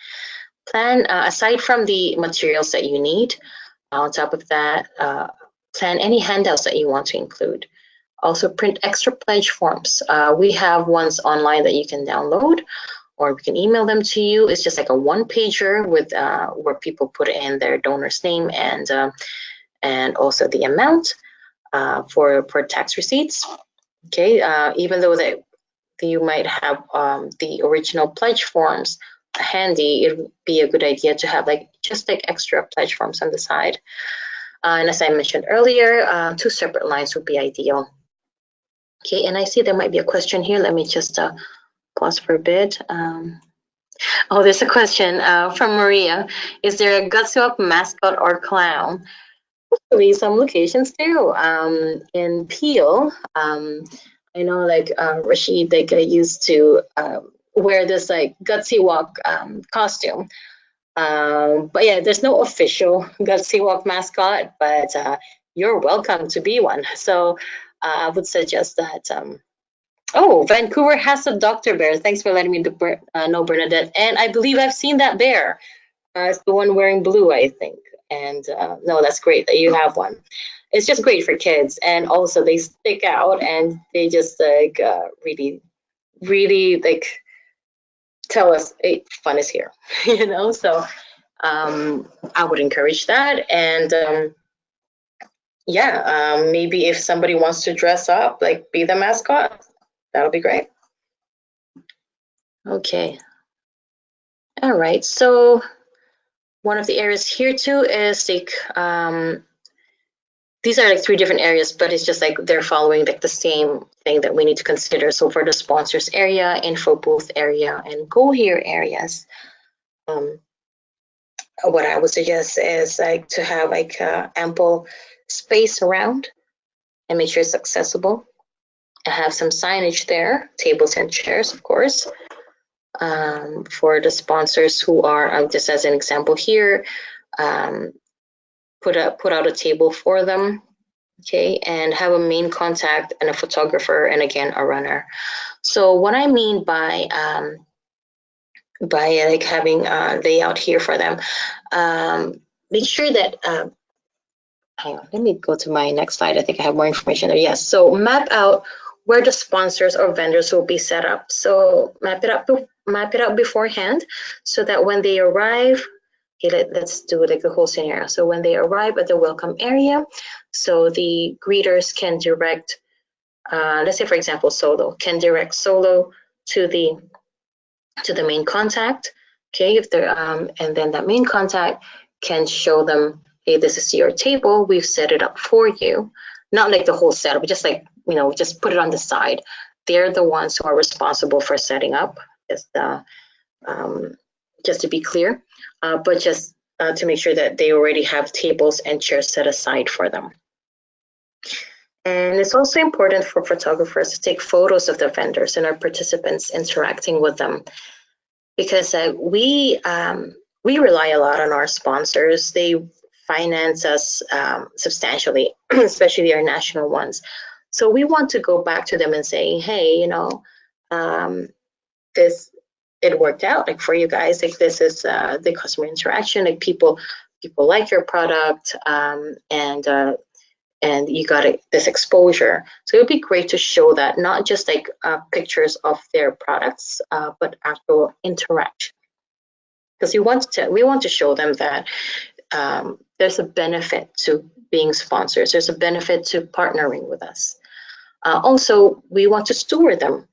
Plan aside from the materials that you need. On top of that, plan any handouts that you want to include. Also print extra pledge forms. We have ones online that you can download, or we can email them to you. It's just like a 1-pager with where people put in their donor's name and also the amount for tax receipts. Okay, even though that you might have the original pledge forms handy, it would be a good idea to have like just like extra pledge forms on the side. And as I mentioned earlier, 2 separate lines would be ideal. Okay, and I see there might be a question here. Let me just pause for a bit. Oh, there's a question from Maria. Is there a Gutsy Walk mascot or clown? Hopefully some locations do. In Peel, I know like Rashid, like I used to wear this like Gutsy Walk costume. But yeah, there's no official Gutsy Walk mascot, but you're welcome to be one. So I would suggest that. Oh, Vancouver has a Dr. Bear. Thanks for letting me know, Bernadette. And I believe I've seen that bear. It's the one wearing blue, I think. And no, that's great that you have one. It's just great for kids. And also they stick out and they just like really, really like tell us, hey, fun is here, you know? So I would encourage that. And yeah, maybe if somebody wants to dress up, like be the mascot, that'll be great. Okay. All right. So one of the areas here too is like, these are like 3 different areas, but it's just like they're following like the same thing that we need to consider. So for the sponsors area, info booth area, and go here areas, what I would suggest is like to have like ample space around and make sure it's accessible. I have some signage there, tables and chairs, of course, for the sponsors who are, just as an example here, put out a table for them, okay, and have a main contact and a photographer, and again, a runner. So what I mean by like having a layout here for them, make sure that, hang on, let me go to my next slide. I think I have more information there. Yes, so map out where the sponsors or vendors will be set up. So map it out beforehand so that when they arrive, okay, let's do like the whole scenario. So when they arrive at the welcome area, so the greeters can direct, let's say for example, Solo can direct Solo to the main contact. Okay, if they're and then that main contact can show them, hey, this is your table. We've set it up for you. Not like the whole setup, but just like, you know, just put it on the side. They're the ones who are responsible for setting up. Just to be clear, but just to make sure that they already have tables and chairs set aside for them. And it's also important for photographers to take photos of the vendors and our participants interacting with them, because we rely a lot on our sponsors. They finance us substantially, especially our national ones. So we want to go back to them and say, hey, you know, it worked out, like for you guys, like this is the customer interaction, like people like your product, and you got this exposure. So it would be great to show that, not just like pictures of their products, but actual interaction, because we want to show them that there's a benefit to being sponsors. There's a benefit to partnering with us. Also, we want to steward them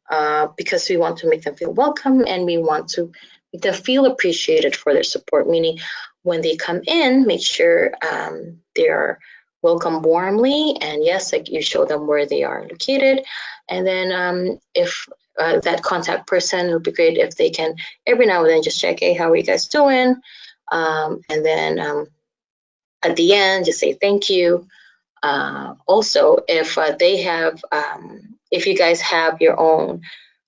because we want to make them feel welcome, and we want to make them feel appreciated for their support, meaning when they come in, make sure they are welcome warmly, and yes, like you show them where they are located. And then if that contact person, it would be great if they can every now and then just check, hey, how are you guys doing? And then at the end, just say thank you. Also, if they have, if you guys have your own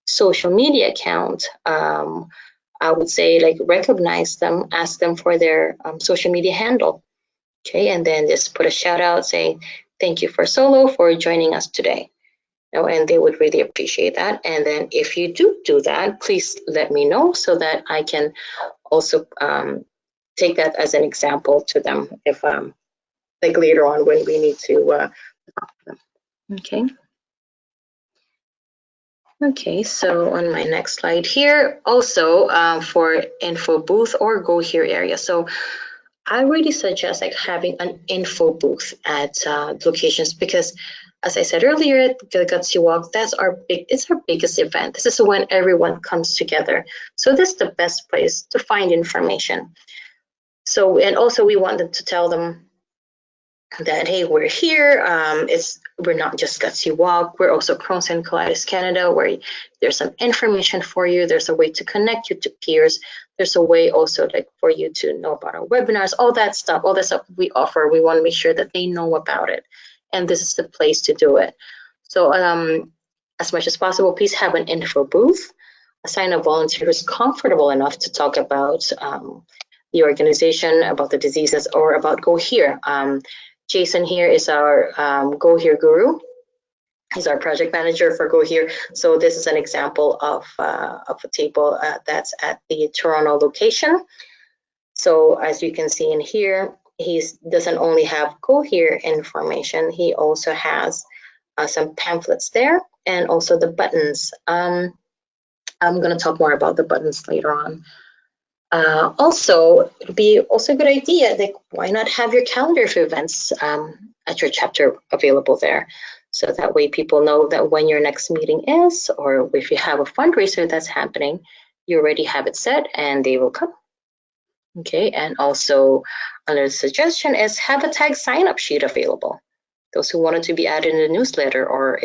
social media account, I would say like recognize them, ask them for their social media handle. Okay, and then just put a shout out saying thank you for Solo for joining us today. You know, and they would really appreciate that. And then if you do that, please let me know so that I can also take that as an example to them if like later on when we need to talk to them. Okay. Okay, so on my next slide here, also for info booth or go here area. So I really suggest like having an info booth at locations, because as I said earlier, the Gutsy Walk, it's our biggest event. This is when everyone comes together. So this is the best place to find information. So, and also we wanted to tell them that, hey, we're here. We're not just Gutsy Walk. We're also Crohn and Colitis Canada, where there's some information for you. There's a way to connect you to peers. There's a way also like for you to know about our webinars, all that stuff we offer. We want to make sure that they know about it, and this is the place to do it. So as much as possible, please have an info booth. Assign a volunteer who's comfortable enough to talk about the organization, about the diseases, or about Go Here. Jason here is our Go Here guru. He's our project manager for Go Here. So this is an example of a table that's at the Toronto location. So as you can see in here, he doesn't only have Go Here information, he also has some pamphlets there, and also the buttons. I'm going to talk more about the buttons later on. Also, it'd be also a good idea, like why not have your calendar for events at your chapter available there? So that way people know that when your next meeting is, or if you have a fundraiser that's happening, you already have it set and they will come. Okay, and also another suggestion is have a tag sign-up sheet available. Those who wanted to be added in the newsletter, or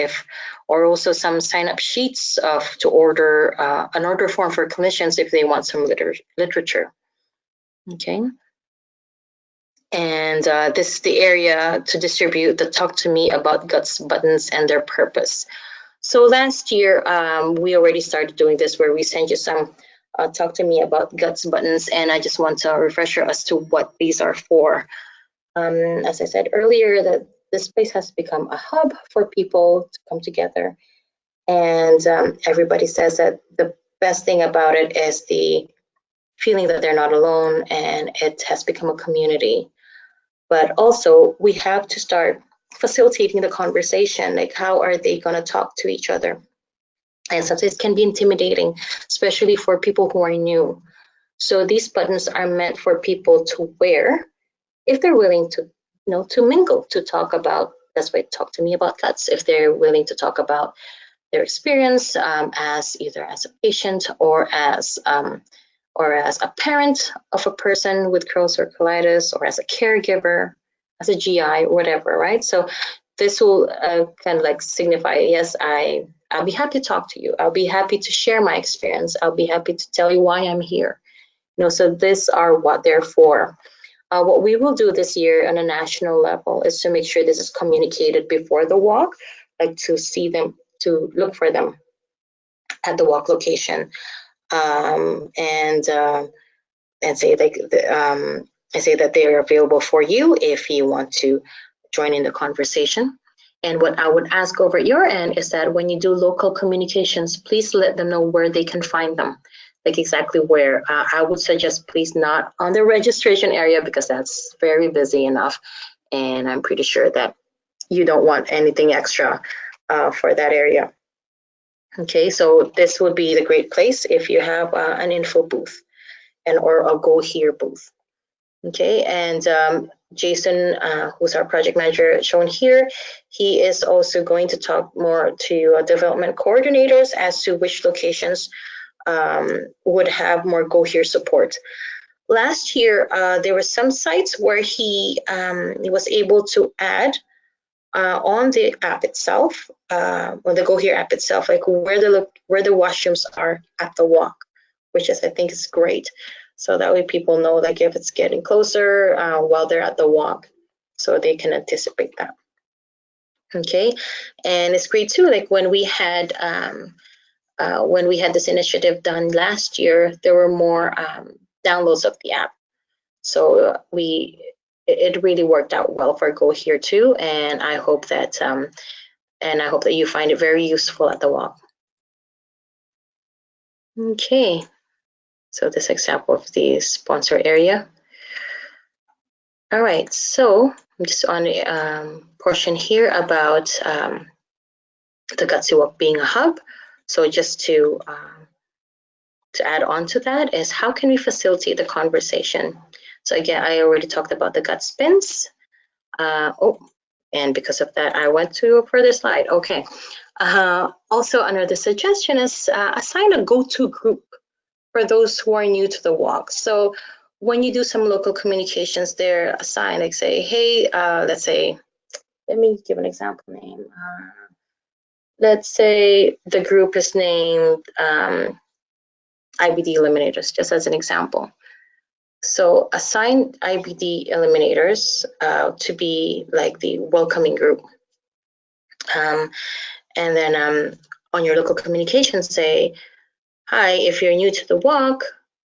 also some sign-up sheets to order an order form for clinicians if they want some literature. Okay. And this is the area to distribute the Talk to Me About Guts buttons and their purpose. So last year, we already started doing this, where we send you some Talk to Me About Guts buttons, and I just want to refresher as to what these are for. As I said earlier, that this place has become a hub for people to come together, and everybody says that the best thing about it is the feeling that they're not alone, and it has become a community. But also, we have to start facilitating the conversation. Like, how are they going to talk to each other? And sometimes it can be intimidating, especially for people who are new. So these buttons are meant for people to wear if they're willing to, to mingle, to talk about. That's why talk to me about guts. If they're willing to talk about their experience as either as a patient or as a parent of a person with Crohn's or colitis, or as a caregiver, as a GI, whatever, right? So this will kind of like signify, yes, I'll be happy to talk to you. I'll be happy to share my experience. I'll be happy to tell you why I'm here. So these are what they're for. What we will do this year on a national level is to make sure this is communicated before the walk, like to see them, to look for them at the walk location, and say that they are available for you if you want to join in the conversation. And what I would ask over your end is that when you do local communications, please let them know where they can find them, like exactly where. I would suggest please not on the registration area, because that's very busy enough, and I'm pretty sure that you don't want anything extra for that area. Okay, so this would be the great place if you have an info booth or a go here booth. Okay, and Jason, who's our project manager shown here, he is also going to talk more to development coordinators as to which locations would have more go here support. Last year, there were some sites where he was able to add on the app itself, on the Go Here app itself, like where the washrooms are at the walk, which is, I think, is great. So that way people know, like, if it's getting closer while they're at the walk, so they can anticipate that. Okay, and it's great too. Like when we had this initiative done last year, there were more downloads of the app. So it really worked out well for Go Here too, and I hope that you find it very useful at the walk. Okay, so this example of the sponsor area. All right, so I'm just on a portion here about the Gutsy Walk being a hub. So just to add on to that is, how can we facilitate the conversation? So again, I already talked about the gut spins. And because of that, I went to a further slide. Okay. Also, another suggestion is assign a go-to group for those who are new to the walk. So when you do some local communications there, assign, like say, hey, let's say, let me give an example name. Let's say the group is named IBD Eliminators, just as an example. So assign IBD eliminators to be like the welcoming group. And then on your local communication, say, hi, if you're new to the walk,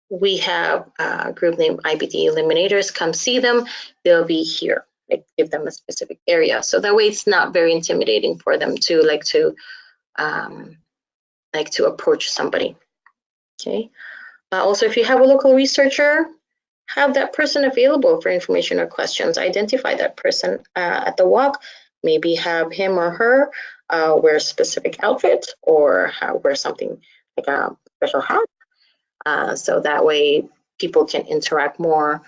we have a group named IBD Eliminators. Come see them. They'll be here. Like, give them a specific area. So that way it's not very intimidating for them to approach somebody. Okay. Also, if you have a local researcher, have that person available for information or questions. Identify that person at the walk. Maybe have him or her wear a specific outfit, or wear something like a special hat. So that way people can interact more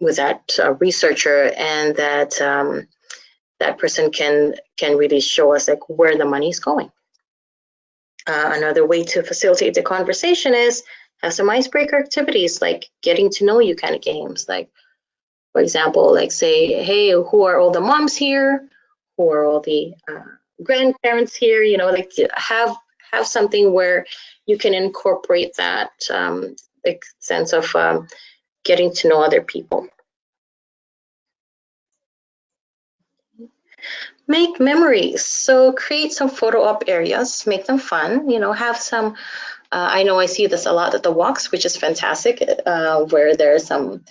with that researcher, and that person can really show us like where the money is going. Another way to facilitate the conversation is have some icebreaker activities, like getting to know you kind of games. Like, for example, like say, hey, who are all the moms here? Who are all the grandparents here? Like have something where you can incorporate that like sense of getting to know other people. Make memories. So create some photo op areas, make them fun, have some, I know I see this a lot at the walks, which is fantastic, where there's some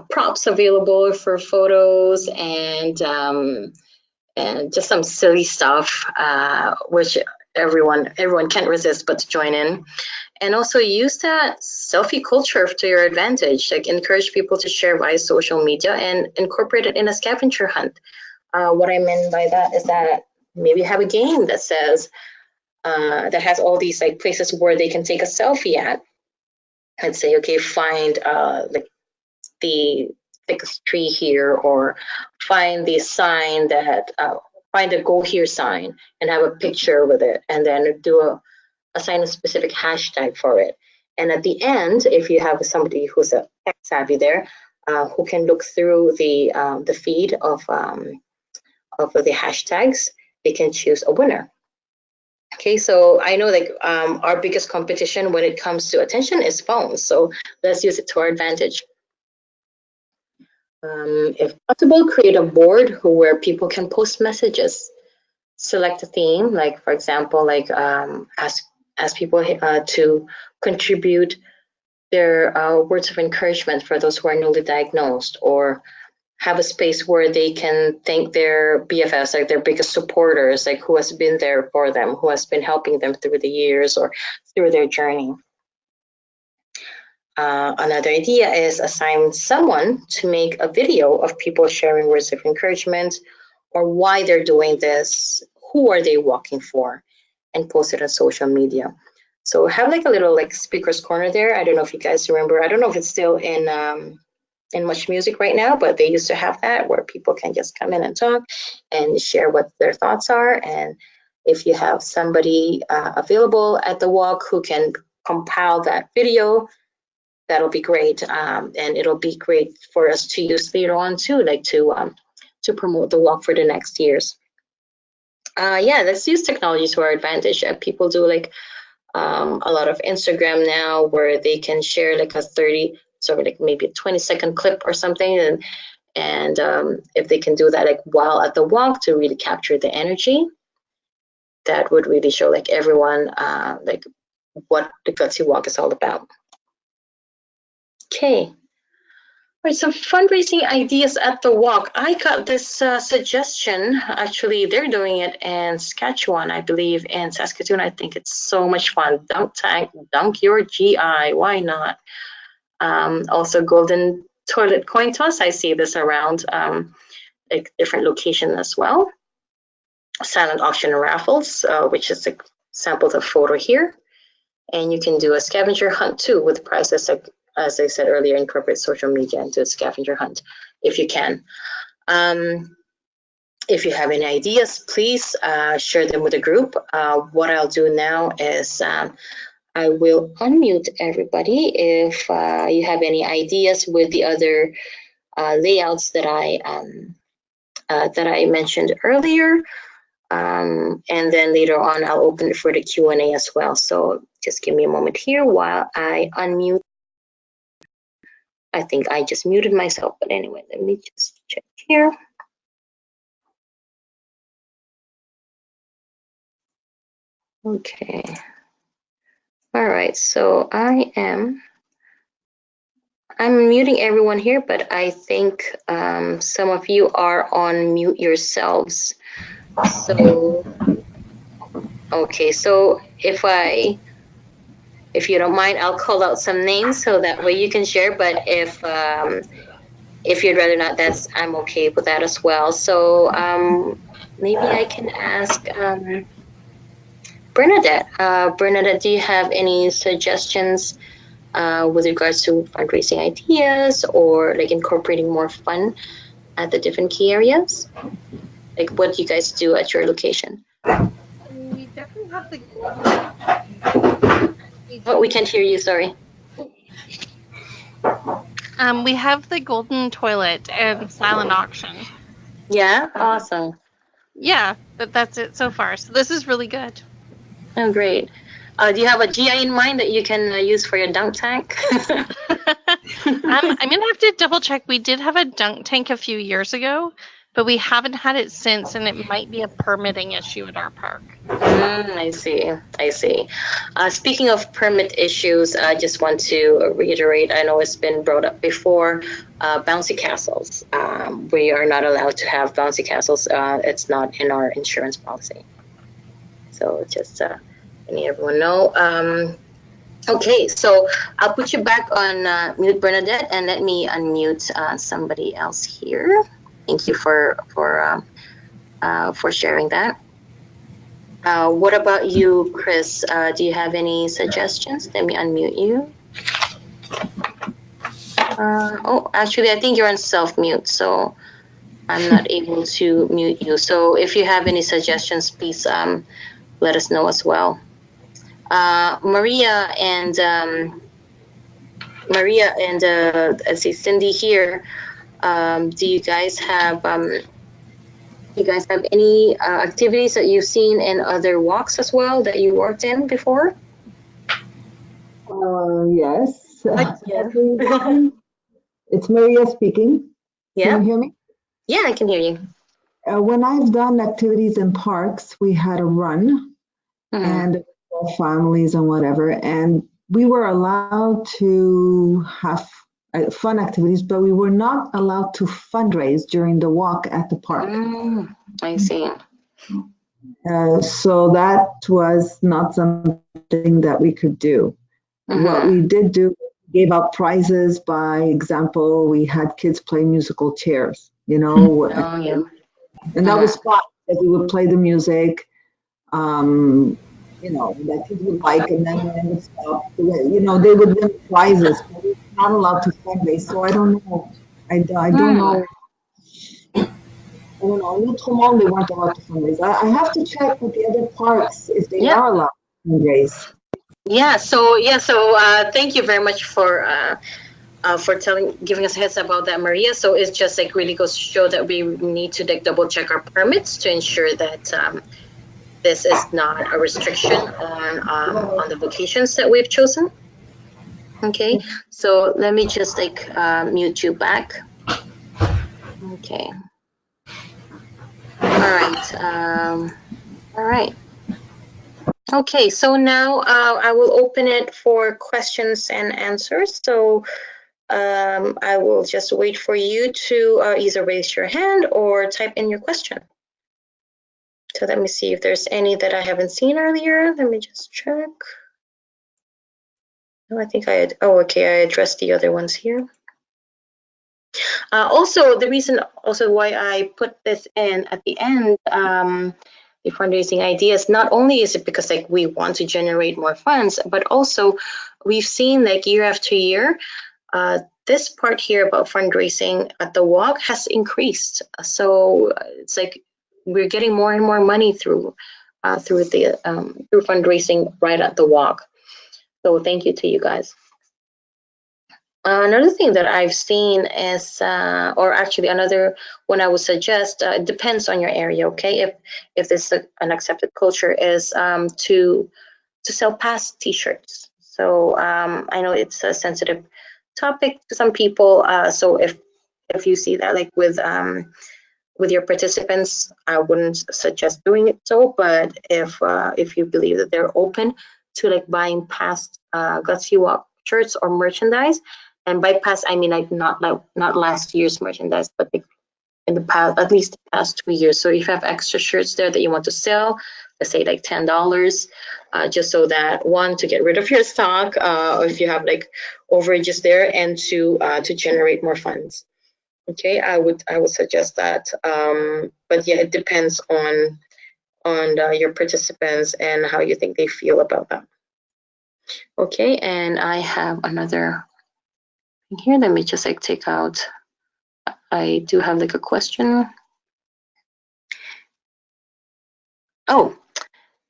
props available for photos and just some silly stuff, which everyone can't resist but to join in. And also use that selfie culture to your advantage. Like encourage people to share via social media and incorporate it in a scavenger hunt. What I mean by that is that maybe have a game that says that has all these like places where they can take a selfie at. And say, okay, find like the thickest tree here, or find the sign that find a go here sign and have a picture with it, and then assign a specific hashtag for it. And at the end, if you have somebody who's a tech savvy there, who can look through the feed of the hashtags, they can choose a winner. Okay, so I know like our biggest competition when it comes to attention is phones. So let's use it to our advantage. If possible, create a board where people can post messages. Select a theme, like for example, like ask people to contribute their words of encouragement for those who are newly diagnosed, or have a space where they can thank their BFFs, like their biggest supporters, like who has been there for them, who has been helping them through the years or through their journey. Another idea is assign someone to make a video of people sharing words of encouragement or why they're doing this, who are they walking for, and post it on social media. So have like a little like speaker's corner there. I don't know if you guys remember. I don't know if it's still in Much Music right now, but they used to have that where people can just come in and talk and share what their thoughts are. And if you have somebody available at the walk who can compile that video, that'll be great. And it'll be great for us to use later on too, like to promote the walk for the next years. Yeah, let's use technology to our advantage. People do like a lot of Instagram now where they can share like like maybe a 20-second clip or something. And if they can do that like while at the walk to really capture the energy, that would really show like everyone like what the Gutsy Walk is all about. Okay. All right, so fundraising ideas at the walk. I got this suggestion. Actually, they're doing it in Saskatchewan, I believe, and Saskatoon. I think it's so much fun. Dunk tank, dunk your GI. Why not? Also, golden toilet coin toss. I see this around like different locations as well. Silent auction raffles, which is like samples of photo here. And you can do a scavenger hunt too with prizes like, as I said earlier, incorporate social media into a scavenger hunt if you can. If you have any ideas, please share them with the group. What I'll do now is I will unmute everybody if you have any ideas with the other layouts that I mentioned earlier. And then later on, I'll open it for the Q&A as well. So just give me a moment here while I unmute. I think I just muted myself, but anyway, let me just check here. Okay. All right, so I'm muting everyone here, but I think some of you are on mute yourselves. So, okay, so if you don't mind, I'll call out some names so that way you can share. But if you'd rather not, I'm okay with that as well. So maybe I can ask Bernadette. Bernadette, do you have any suggestions with regards to fundraising ideas or like incorporating more fun at the different key areas? Like what do you guys do at your location? We definitely have the. Oh, we can't hear you, sorry. We have the golden toilet and silent auction. Yeah, awesome. Yeah, but that's it so far. So this is really good. Oh, great. Do you have a GI in mind that you can use for your dunk tank? I'm gonna have to double check. We did have a dunk tank a few years ago, but we haven't had it since, and it might be a permitting issue at our park. I see. Speaking of permit issues, I just want to reiterate, I know it's been brought up before, bouncy castles. We are not allowed to have bouncy castles. It's not in our insurance policy. So just letting everyone know. Okay, so I'll put you back on mute, Bernadette, and let me unmute somebody else here. Thank you for sharing that. What about you, Chris? Do you have any suggestions? Let me unmute you. Oh, actually, I think you're on self-mute, so I'm not able to mute you. So if you have any suggestions, please let us know as well. Maria and let's see, Cindy here. Do you guys have any activities that you've seen in other walks as well that you worked in before? Yes. Yeah. Everyone, it's Maria speaking. Can Yeah. you hear me? Yeah, I can hear you. When I've done activities in parks, we had a run and families and whatever, and we were allowed to have fun activities, but we were not allowed to fundraise during the walk at the park. I see. So that was not something that we could do. What we did do, gave out prizes. By example, we had kids play musical chairs, Oh, yeah. and that was fun that we would play the music, that kids would like, and then when it would stop, they would win prizes, but we were not allowed to fundraise. So I don't know. I don't know. I don't know. In Outre-Monde, they weren't allowed to fundraise. I have to check with the other parks if they Yeah. are allowed to fundraise. Yeah. So thank you very much for giving us a heads up about that, Maria. So it's just like really goes to show that we need to like double check our permits to ensure that this is not a restriction on the locations that we've chosen. Okay, so let me just like mute you back. Okay. All right. All right. Okay, so now I will open it for questions and answers. So I will just wait for you to either raise your hand or type in your question. So let me see if there's any that I haven't seen earlier. Let me just check. No, I think I had, okay, I addressed the other ones here. Also, the reason also why I put this in at the end, the fundraising ideas, not only is it because like we want to generate more funds, but also we've seen like year after year, this part here about fundraising at the walk has increased. So it's like we're getting more and more money through fundraising right at the walk. So thank you to you guys. Another thing that I've seen is, or actually another one I would suggest, it depends on your area, okay? If this is an accepted culture, is to sell past T-shirts. So I know it's a sensitive topic to some people. So if you see that like with your participants, I wouldn't suggest doing it so. But if you believe that they're open to like buying past Gutsy Walk shirts or merchandise, and by past I mean like not last year's merchandise, but like in the past, at least the past 2 years. So if you have extra shirts there that you want to sell, let's say like $10, just so that one, to get rid of your stock, or if you have like overages there, and to generate more funds. Okay, I would suggest that. But yeah, it depends on your participants and how you think they feel about that. Okay, and I have another thing here. Let me just like take out. I do have like a question. Oh,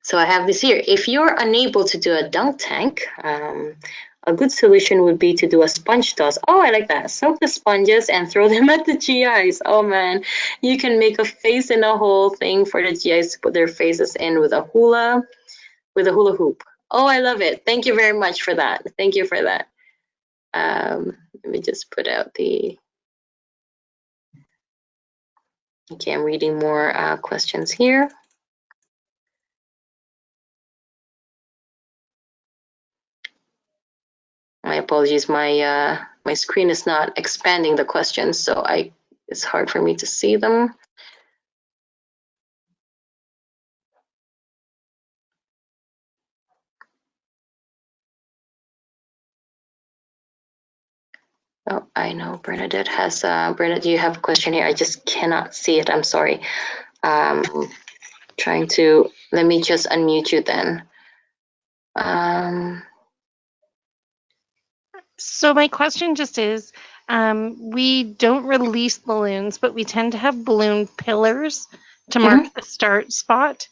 so I have this here. If you're unable to do a dunk tank, a good solution would be to do a sponge toss. Oh, I like that. Soak the sponges and throw them at the GIs. Oh man, you can make a face in a whole thing for the GIs to put their faces in with a hula hoop. Oh, I love it. Thank you very much for that. Thank you for that. Let me just put out the. Okay, I'm reading more questions here. My apologies, my screen is not expanding the questions, so it's hard for me to see them. Oh, I know Bernadette has. Bernadette, you have a question here. I just cannot see it. I'm sorry. Trying to. Let me just unmute you then. So my question just is, we don't release balloons, but we tend to have balloon pillars to mark the start spot.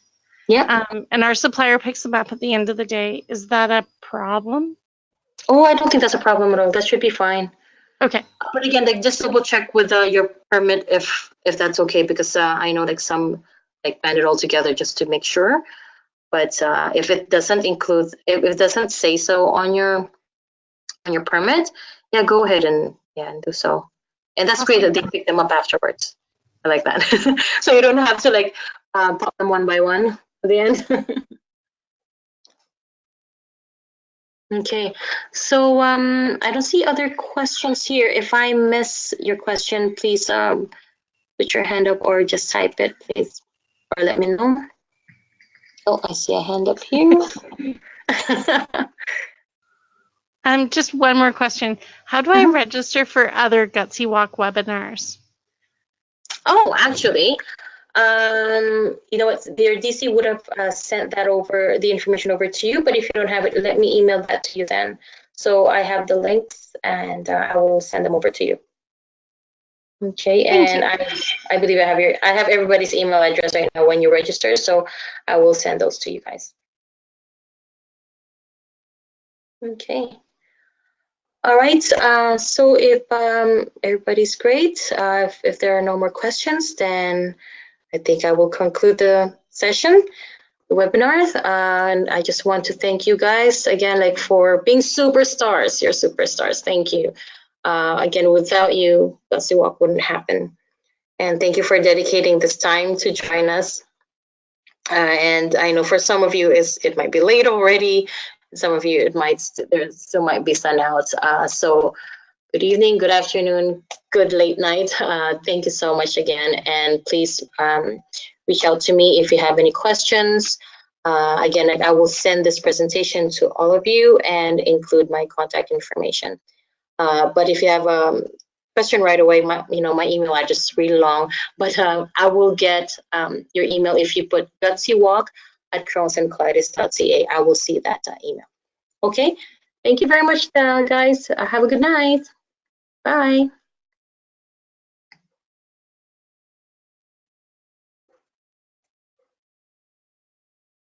Yeah. And our supplier picks them up at the end of the day. Is that a problem? Oh, I don't think that's a problem at all. That should be fine. Okay. But again, like just double check with your permit if that's okay, because I know like some like band it all together just to make sure. But if it doesn't include, if it doesn't say so on your permit, yeah, go ahead and do so. And that's great that they pick them up afterwards. I like that. So you don't have to like pop them one by one at the end. Okay, so I don't see other questions here. If I miss your question, please put your hand up or just type it, please, or let me know. Oh, I see a hand up here. Just one more question. How do I register for other Gutsy Walk webinars? Oh, actually, you know what, their DC would have sent that over, the information over to you, but if you don't have it, let me email that to you then. So I have the links and I will send them over to you. Okay, and I believe I have everybody's email address right now when you register, so I will send those to you guys. Okay. All right, so if everybody's great, if there are no more questions, then I think I will conclude the session, the webinar. And I just want to thank you guys again, like for being superstars. You're superstars. Thank you. Again, without you, Gutsy Walk wouldn't happen. And thank you for dedicating this time to join us. And I know for some of you, it might be late already. Some of you, there still might be sun out. So good evening, good afternoon, good late night. Thank you so much again. And please reach out to me if you have any questions. Again, I will send this presentation to all of you and include my contact information. But if you have a question right away, my email address is really long, but I will get your email if you put gutsywalk@crohnsandcolitis.ca. I will see that email. Okay, thank you very much, guys. Have a good night. Bye.